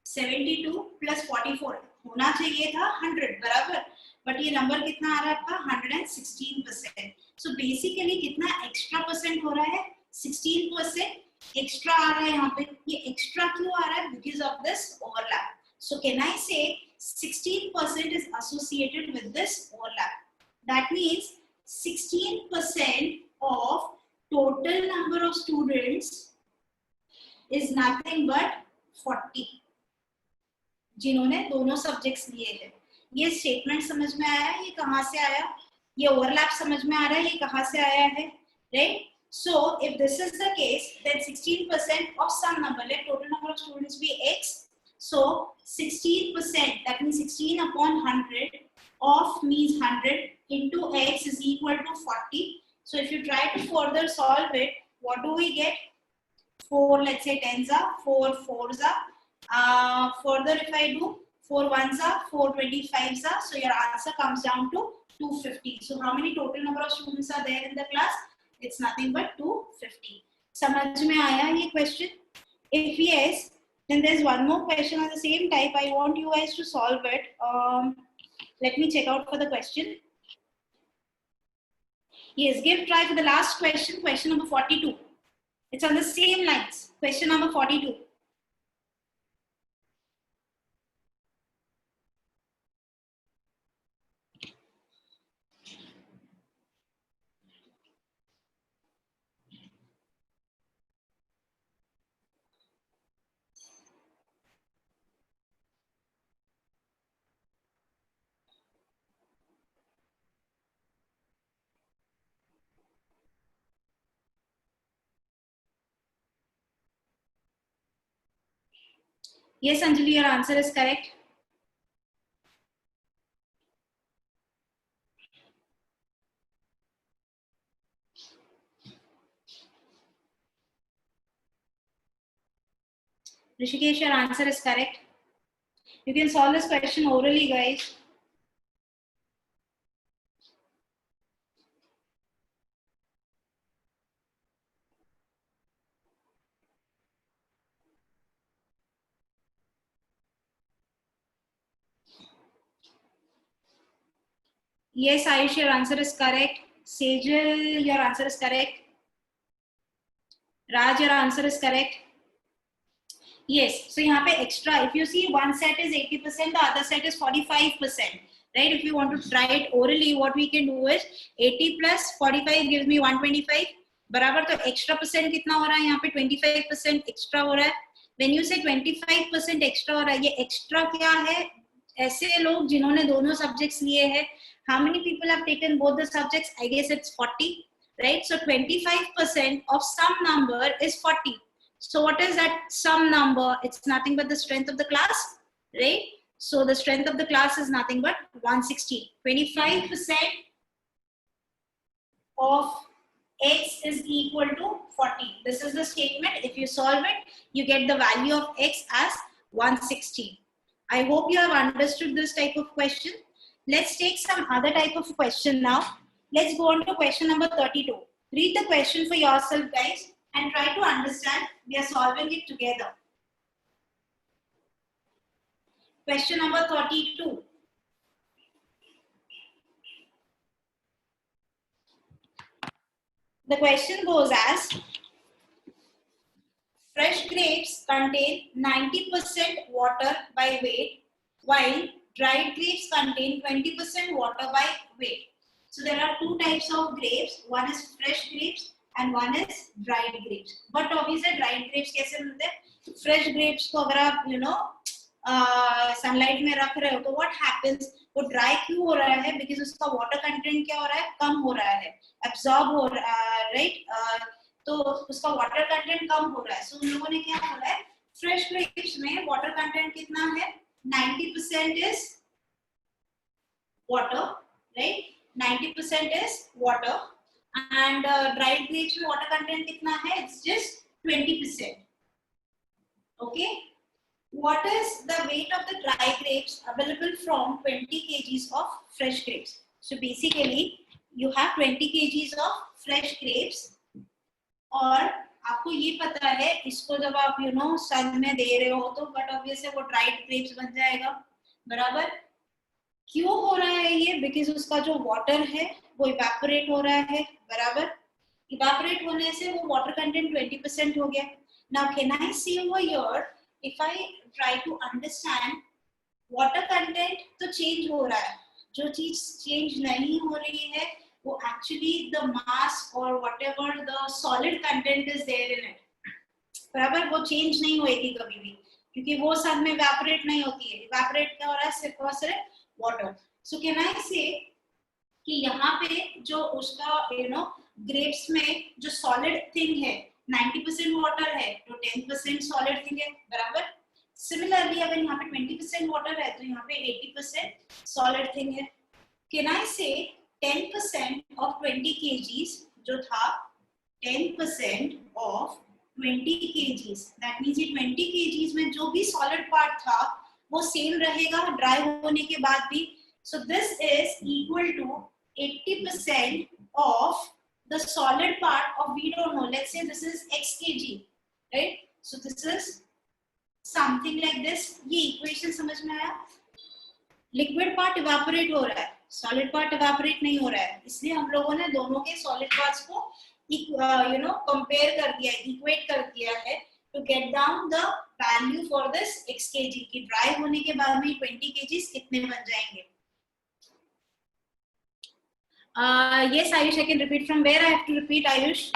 72 प्लस 44 होना चाहिए था 100, बराबर. बट ये नंबर कितना आ रहा है आपका? 116%. सो बेसिकली कितना एक्स्ट्रा परसेंट हो रहा है? 16% एक्स्ट्रा आ रहा है यहाँ पे. ये एक्स्ट्रा क्यों आ रहा है? Because of this overlap. So can I से 16% is associated with this overlap. That means 16% of total number of students is nothing but 40 जिन्होंने दोनों सब्जेक्ट्स लिए हैं. ये स्टेटमेंट समझ में आया? ये कहाँ से आया? ये ओवरलैप समझ में आ रहा है? ये कहाँ से आया है? Right. So if this is the case, then 16% of some number, let total number of students be x. So 16%, that means 16 upon 100 of means 100 into x is equal to 40. So if you try to further solve it, what do we get? 4, let's say 10s are 4 4s are. Further if I do 4 1s are 4 25s are. So your answer comes down to 250. So how many total number of students are there in the class? It's nothing but 250. समझ में आया ये question? If yes, then there's one more question on the same type. I want you guys to solve it. Let me check out for the question. Yes, give try for the last question, question number 42. It's on the same lines. Question number 42. Yes, Anjali, your answer is correct. Rishikesh, your answer is correct. You can solve this question orally, guys. Yes, Ayush, your answer is correct. Sejal, your answer is correct. Raj, your answer is correct. Yes, so यहाँ पे extra, if you see one set is 80%, the other set is 45%, right? If you want to try it orally, what we can do is 80 plus 45 gives me 125, बराबर. तो extra percent कितना हो रहा है यहाँ पे? 25% extra हो रहा है. When you say 25% extra हो रहा है, ये extra क्या है? ऐसे लोग जिन्होंने दोनों subjects लिए हैं, how many people have taken both the subjects? I guess it's 40, right? So 25% of some number is 40. So what is that some number? It's nothing but the strength of the class, right? So the strength of the class is nothing but 160. 25% of x is equal to 40. This is the statement. If you solve it, you get the value of x as 160. I hope you have understood this type of question. Let's take some other type of question now. Let's go on to question number 32. Read the question for yourself, guys, and try to understand. We are solving it together. Question number 32. The question goes as, fresh grapes contain 90% water by weight, while dried grapes contain 20% water by weight. So there are two types of grapes. One is fresh grapes and one is dried grapes. But obviously dried grapes कैसे मिलते हैं? Fresh grapes को अगर आप sunlight में रख रहे हो तो what happens? वो dry क्यों हो रहा है? Because उसका water content क्या हो रहा है? कम हो रहा है, absorb हो रहा है, right? तो उसका water content कम हो रहा है. So उन लोगों ने क्या बोला है? Fresh grapes में water content कितना है? 90% is water, right? 90% is water. And dried grapes में water content कितना है? It's just 20%. Okay. What is the weight of the dry grapes available from 20 kgs of fresh grapes? So basically, you have 20 kgs of fresh grapes, और आपको ये पता है इसको जब आप सन में दे रहे हो तो बट ऑब्वियसली वो ड्राइड ग्रेप्स बन जाएगा, बराबर. क्यों हो रहा है ये? बिकॉज उसका जो वाटर है वो इवेपोरेट हो रहा है, बराबर. इवेपोरेट होने से वो वाटर कंटेंट 20% हो गया. Now can I see over here, if I try to understand, water content तो चेंज हो रहा है, जो चीज चेंज नहीं हो रही है वो एक्चुअली द मास और whatever the solid content is there in it, बराबर. वो चेंज नहीं होएगी कभी भी, क्योंकि वो सन में इवेपोरेट नहीं होती है. इवेपोरेट क्या हो रहा है? सिर्फ और सिर्फ वाटर. सो कैन आई से कि यहाँ पे जो उसका ग्रेप्स में जो सॉलिड थिंग है 90% वाटर है तो 10% सॉलिड थिंग है, बराबर. सिमिलरली अगर यहाँ पे 20% वाटर है तो यहाँ पे 80% सॉलिड थिंग है. कैन आई से 10% ऑफ 20 kgs जो था 10% ऑफ 20 kgs, दैट मीन्स ये 20 kgs में जो भी सॉलिड पार्ट था वो सेम रहेगा ड्राई होने के बाद भी. So this is equal to 80% of the solid part of, we don't know, let's say this is x kg, right? So this is something like this. ये equation समझ में आया? लिक्विड पार्ट इवेपोरेट हो रहा है, सॉलिड पार्ट इवेपोरेट नहीं हो रहा है, इसलिए हम लोगों ने दोनों के सॉलिड पार्ट्स को कंपेयर कर दिया है, इक्वेट कर दिया है to get down the value for this x kg की ड्राई होने के बाद में 20 kgs कितने बन जाएंगे. Yes, Ayush, I can repeat. From where I have to repeat, Ayush?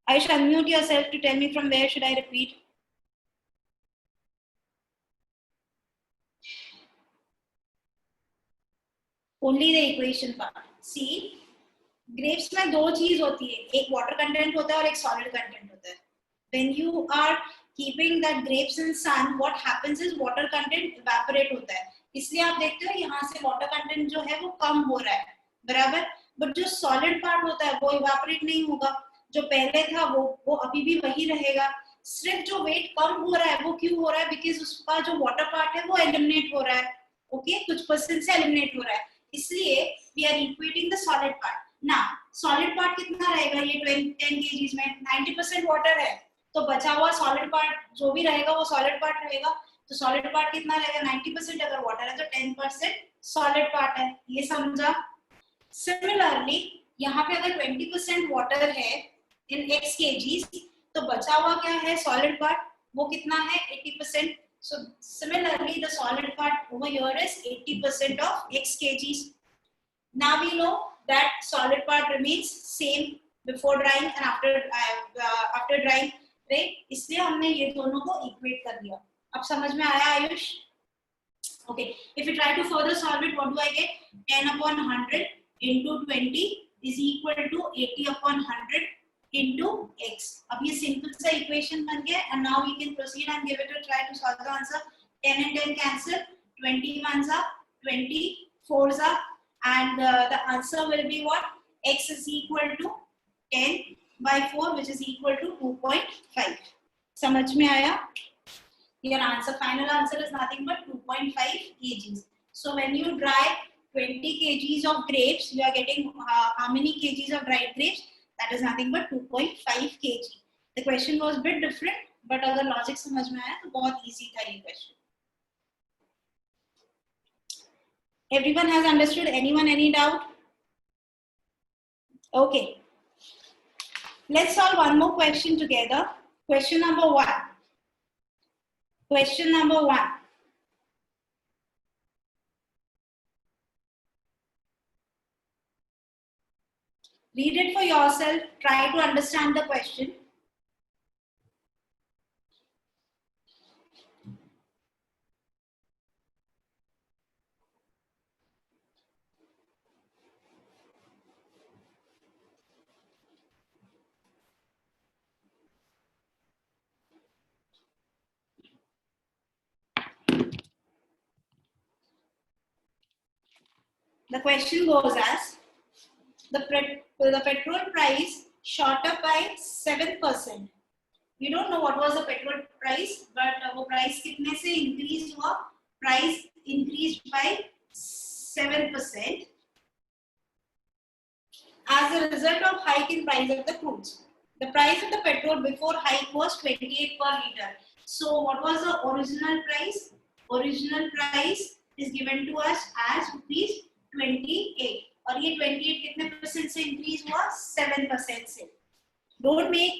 Ayush, unmute yourself to tell me from where should I repeat. Only the equation part. See, grapes में दो चीज होती है, एक water content होता है और एक solid content होता है. When you are keeping that grapes in sun, what happens is water content evaporate होता है. इसलिए आप देखते हो यहाँ से वाटर कंटेंट जो है वो कम हो रहा है, बराबर. बट जो सॉलिड पार्ट होता है वो इवेपोरेट नहीं होगा, जो पहले था वो अभी भी वही रहेगा. सिर्फ जो वेट कम हो रहा है वो क्यों हो रहा है? बिकॉज उसका जो वाटर पार्ट है वो एलिमिनेट हो रहा है. ओके, कुछ परसेंट से एलिमिनेट हो रहा है, इसलिए we are equating the solid part. ना सॉलिड पार्ट कितना रहेगा? ये 10 kgs में 90% वाटर है, तो बचा हुआ सॉलिड पार्ट जो भी रहेगा वो सॉलिड पार्ट रहेगा. तो सॉलिड पार्ट कितना रहेगा? 90% अगर वाटर है तो 10% सॉलिड पार्ट है. ये समझा? सिमिलरली यहाँ पे अगर 20% वाटर है इन x kgs तो बचा हुआ क्या है? Solid part. वो कितना है? 80%. So similarly the solid part over here is 80% of x kgs. Now we know that solid part remains same before drying and after drying, right? इसलिए हमने ये दोनों को इक्वेट कर दिया. अब समझ में आया Ayush? Okay, if we try to further solve it, what do I get? 10 upon 100 into 20 is equal to 80 upon 100 into x. अब ये simple सा equation बन गया and now we can proceed and give it a try to solve the answer. 10 and 10 cancel, 20 ones are 20 fours are, and the answer will be what? X is equal to 10 by 4, which is equal to 2.5. समझ में आया? Your answer, final answer is nothing but 2.5 kgs. So when you dry 20 kgs of grapes, you are getting how many kgs of dried grapes? That is nothing but 2.5 kg. The question was a bit different, but अगर logic समझ में आया तो बहुत easy था ये question. Everyone has understood? Anyone any doubt? Okay. Let's solve one more question together. Question number 1. Question number 1. Read it for yourself. Try to understand the question. The question goes as, the petrol price shot up by 7%. We don't know what was the petrol price, but वो price कितने से increase हुआ? Price increased by 7% as a result of hike in price of the crudes. The price of the petrol before hike was 28 per liter. So what was the original price? Original price is given to us as rupees 28. और ये 28 कितने percent से increase हुआ? 7% से. Don't make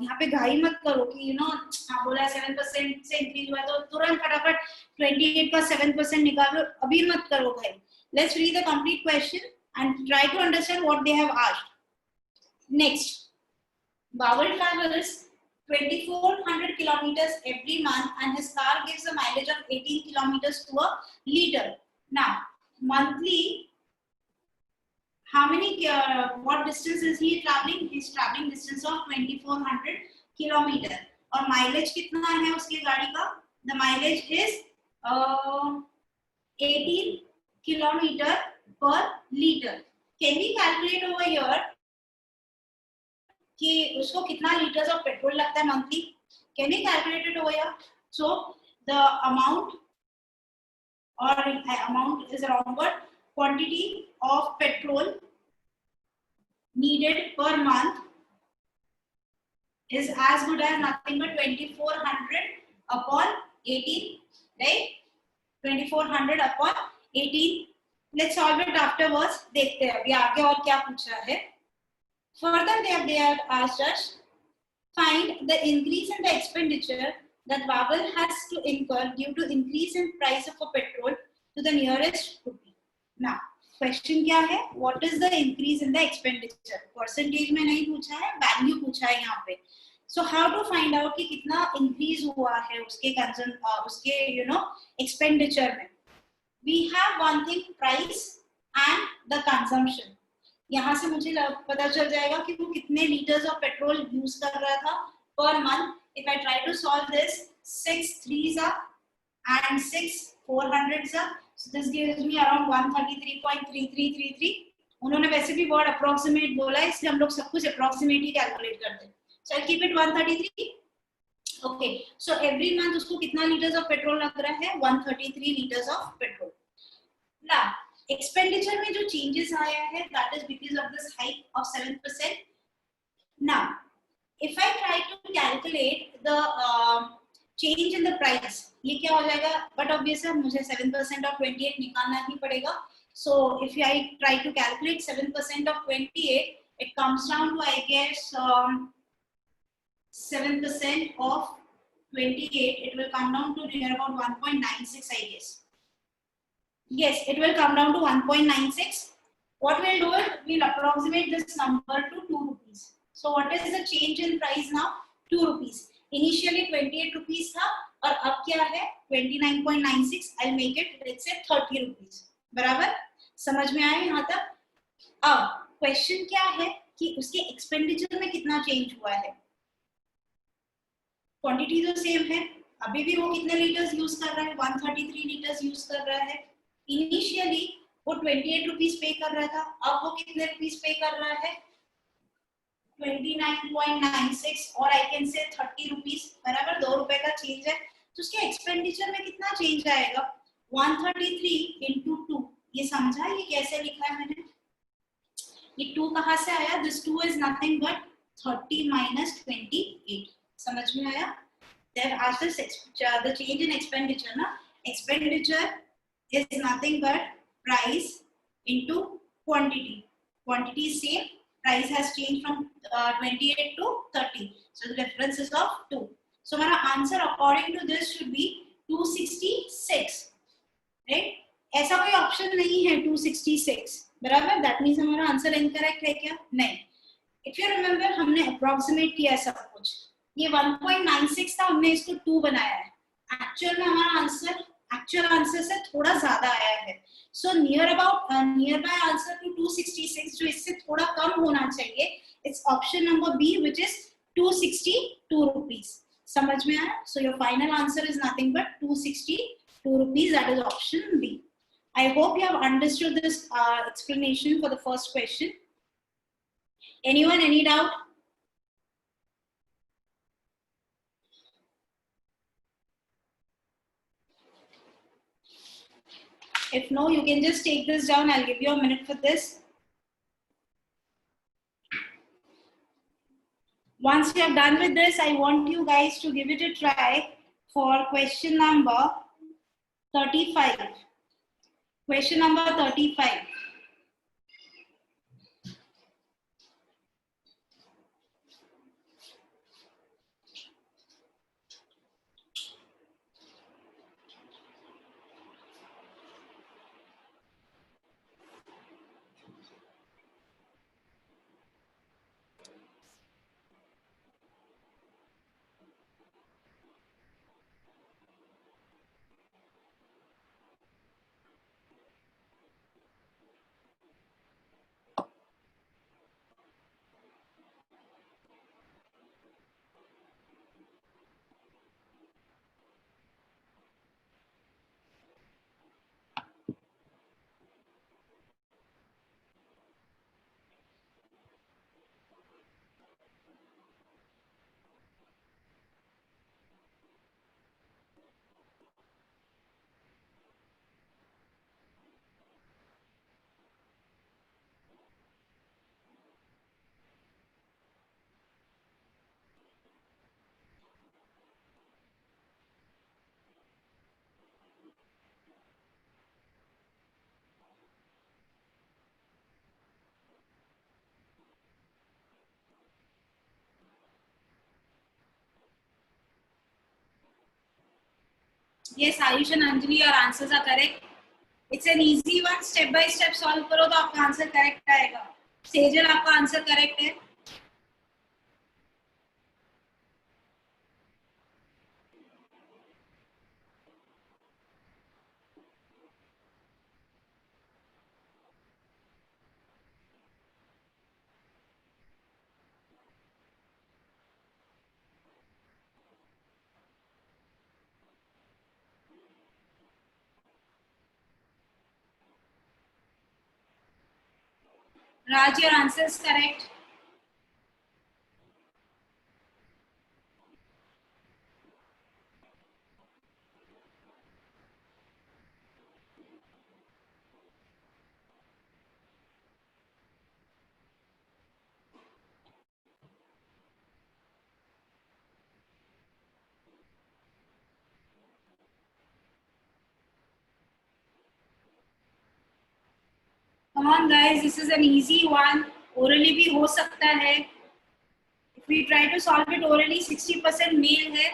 यहाँ पे घाई मत करो कि हाँ बोला 7% से इंक्रीज हुआ तो तुरंत फटाफट 28 का 7% निकालो, अभी मत करो भाई. Let's read the complete question and try to understand what they have asked. Next, Bawal travels 2400 kilometers every month and his car gives a mileage of 18 kilometers to a liter. Now, monthly, what distance is he traveling? He is traveling distance of 2400 kilometers. और mileage कितना है उसकी गाड़ी का? The mileage is 18 kilometre per litre. Can we calculate over here कि उसको कितना litres of petrol लगता है monthly? Can we calculate it over here? So the amount is around what quantity of petrol needed per month is as good as nothing but 2400 upon 18, right? 2400 upon 18. Let's solve it afterwards. देखते हैं अभी आगे और क्या पूछा है. Further, they have asked us find the increase in the expenditure that Waggle has to incur due to increase in price of a petrol to the nearest rupee. Now, question क्या है? What is the increase in the expenditure? Percentage में नहीं पूछा है, value पूछा है यहाँ पे. So how to find out कि कितना increase हुआ है उसके expenditure में? We have one thing, price and the consumption. यहाँ से मुझे पता चल जाएगा कि वो कितने लीटर्स ऑफ पेट्रोल यूज कर रहा था per month. If I try to solve this 6 3s and 6 400s, so this gives me around 133.3333. उन्होंने वैसे भी वर्ड अप्रोक्सीमेट बोला है, इसलिए हम लोग सब कुछ अप्रोक्सीमेट ही कैलकुलेट करते हैं. So I keep it 133. Okay, so every month उसको कितना लीटर्स ऑफ पेट्रोल लग रहा है? 133 litres of petrol. Now expenditure में जो changes आया है that is because of this hike of 7%. Now if I try to calculate the change in the price, ये क्या हो जाएगा? But obviously मुझे 7% of 28 निकालना ही पड़ेगा. So if I try to calculate 7% of 28, it comes down to I guess 7% of 28, it will come down to near about 1.96 I guess. Yes, it will come down to 1.96. What we'll do is we'll approximate this number to 2 rupees. So what is the change in price now? 2 rupees. Initially 28 rupees था और अब क्या है? 29.96. I'll make it let's say 30 rupees. बराबर? समझ में आया यहाँ तक? अब क्वेश्चन क्या है कि उसके एक्सपेंडिचर में कितना चेंज हुआ है? क्वांटिटी तो सेम है, अभी भी वो कितने लीटर्स यूज कर रहा है? 133 लीटर्स यूज कर रहा है. इनिशियली वो 28 रुपीस पे कर रहा था, अब वो कितने रुपीस पे कर रहा है? 29.96 और आई कैन से 30 रुपीस. बराबर 2 रुपए का चेंज है. तो उसके एक्सपेंडिचर में कितना चेंज आएगा? 133 into 2. ये समझा ये कैसे लिखा है मैंने? ये 2 कहाँ से आया? This 2 is nothing but 30 minus 28. समझ में आया? They have asked us the change in expenditure ना. Expenditure is nothing but price into quantity. Quantity is same, price has changed from 28 to 30. So the difference is of 2. So our answer according to this should be 266. Right? ऐसा कोई option नहीं है 266. बराबर? That means हमारा answer incorrect है क्या? नहीं. If you remember हमने अप्रोक्सीमेट किया सब कुछ. ये 1.96 था, हमने इसको 2 बनाया है. एक्चुअल में हमारा एक्चुअल आंसर से थोड़ा ज्यादा आया है. So nearby answer to 266 जो इससे थोड़ा कम होना चाहिए, it's option number b which is 262 rupees. समझ में आया? So your final answer is nothing but 262 rupees. That is option b. I hope you have understood this explanation for the first question. Anyone, any doubt? If no, you can just take this down. I'll give you a minute for this. Once you have done with this, I want you guys to give it a try for question number 35. Question number 35. Yes, Ayush and Anjali, your answers are correct. It's an easy one. Step by step solve करो तो आपका answer correct आएगा. सेजल, आपका answer correct है. Raj, your answer is correct. Come on guys, this is an easy one. Orally भी हो सकता है. If we try to solve it orally, 60% male है.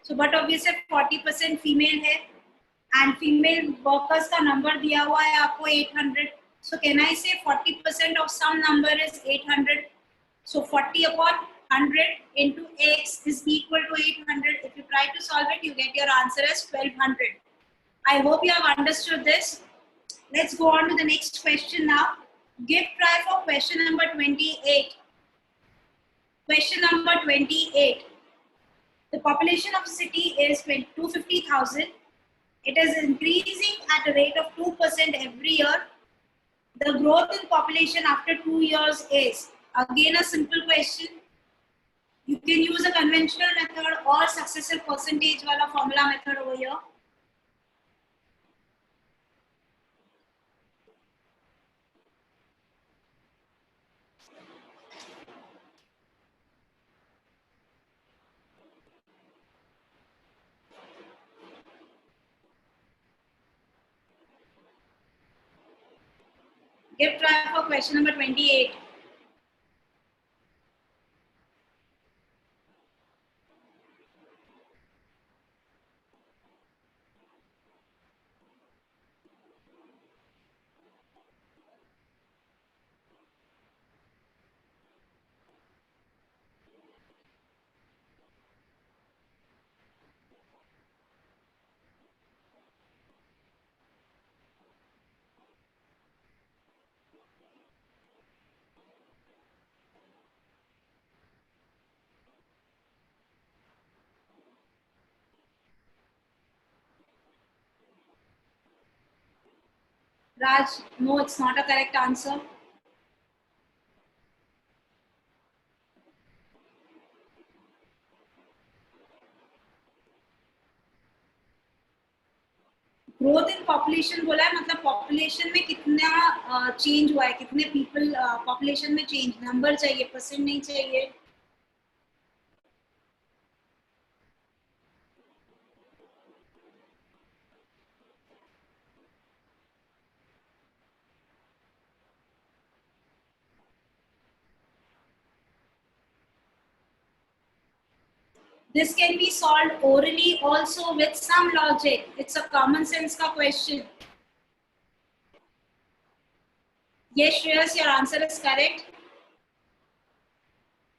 So but obviously 40% female है. And female workers का number दिया हुआ है आपको 800. So can I say 40% of some number is 800? So 40 upon 100 into x is equal to 800. If you try to solve it, you get your answer as 1200. I hope you have understood this. Let's go on to the next question now. Give try for question number 28. Question number 28. The population of the city is 250,000. It is increasing at a rate of 2% every year. The growth in population after 2 years is, again a simple question. You can use a conventional method or successive percentage wala formula method over here. Give try for question number 28. Raj, no, it's not a correct answer. Growth in population बोला है, मतलब population में कितना change हुआ है, कितने people population में change, number चाहिए, परसेंट नहीं चाहिए. This can be solved orally also with some logic. It's a common sense ka question. Yes, Shreyas, your answer is correct.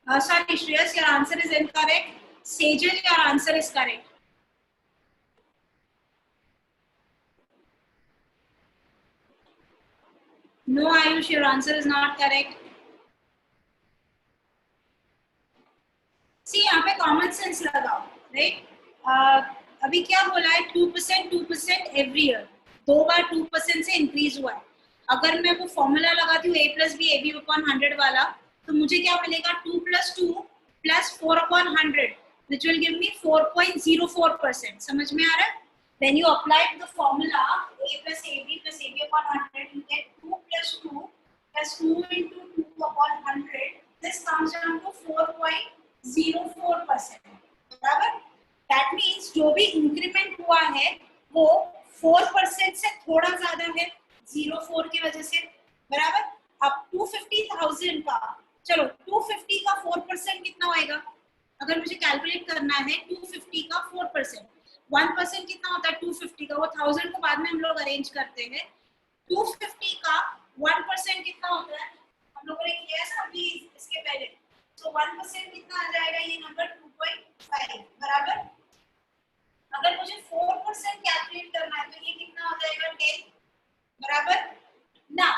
Sorry, Shreyas, your answer is incorrect. Sejal, your answer is correct. No, Ayush, your answer is not correct. See, यहाँ पे common sense लगाओ, right. अभी क्या बोला है, 2% every year, 2 बार 2% से increase हुआ है. अगर मैं वो फॉर्मूला लगाती हूँ a plus b ab upon 100 वाला, तो मुझे क्या मिलेगा, 2 + 2 + 4 upon 100, which will give me 4.04%. समझ में आ रहा है? When you apply the formula a plus ab upon 100, you get 2 + 2 + 2 into 2 upon 100. This comes down to 4.04%. बराबर. That means जो भी इंक्रीमेंट हुआ है वो 4% से थोड़ा ज्यादा है, 0.4 की वजह से. बराबर. अब 250,000 का, चलो 250 का 4% कितना होएगा, अगर मुझे कैलकुलेट करना है 250 का 4%, 1% कितना होता है 250 का, वो 1000 को बाद में हम लोग अरेंज करते हैं। 250 का 1% कितना होता है, हम लोगों ने किया है ना अभी इसके पहले, तो 1% कितना आ जाएगा, ये नंबर 2.5 बराबर। अगर मुझे 4% कैलकुलेट करना है तो ये कितना हो जाएगा 10 बराबर ना।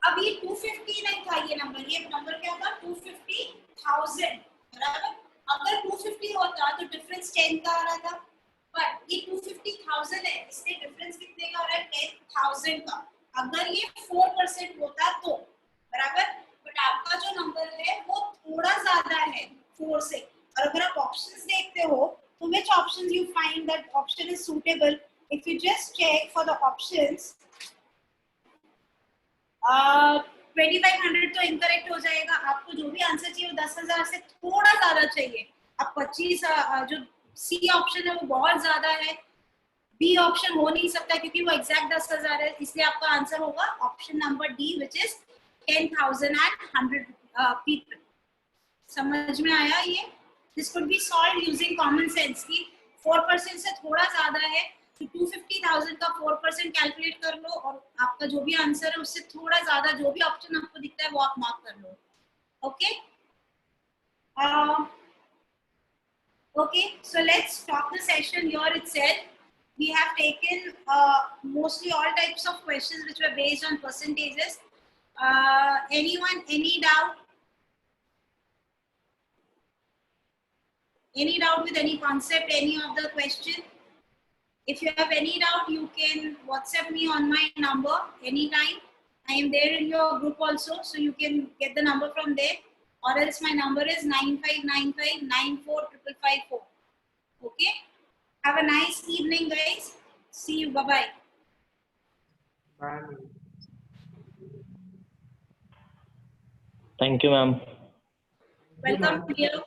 अब ये 250 नहीं था ये नंबर क्या था 250,000 बराबर। अगर 250 होता तो डिफरेंस 10 का आ रहा था, पर ये 250,000 है, इसलिए डिफरेंस कितने का आ रहा है 10,000 का। अगर ये 4% होता तो बराबर, बट आपका जो नंबर है वो थोड़ा ज्यादा है 4 से। और अगर आप ऑप्शंस देखते हो तो which options you find that option is suitable, if you just check for the options 2500 तो इनकरेक्ट हो जाएगा। आपको जो भी आंसर चाहिए वो 10,000 से थोड़ा ज्यादा चाहिए। अब 25 जो सी ऑप्शन है वो बहुत ज्यादा है, बी ऑप्शन हो नहीं सकता क्योंकि वो एग्जैक्ट 10,000 है, इसलिए आपका आंसर होगा option number D which is 10,100 people. समझ में आया ये? This could be solve using common sense की 4% से थोड़ा ज्यादा है तो 250,000 का 4% कैलकुलेट कर लो और आपका जो भी आंसर है उससे थोड़ा ज्यादा जो भी ऑप्शन आपको दिखता है वो आप मार्क कर लो। Okay okay, so let's stop the session here itself. We have taken mostly all types of questions which were based on percentages. Anyone, any doubt? Any doubt with any concept, any of the question? If you have any doubt, you can WhatsApp me on my number anytime. I am there in your group also, so you can get the number from there. Or else my number is 9595945554. Okay? Have a nice evening, guys. See you. Bye-bye. Bye. Thank you, ma'am. Welcome, dear.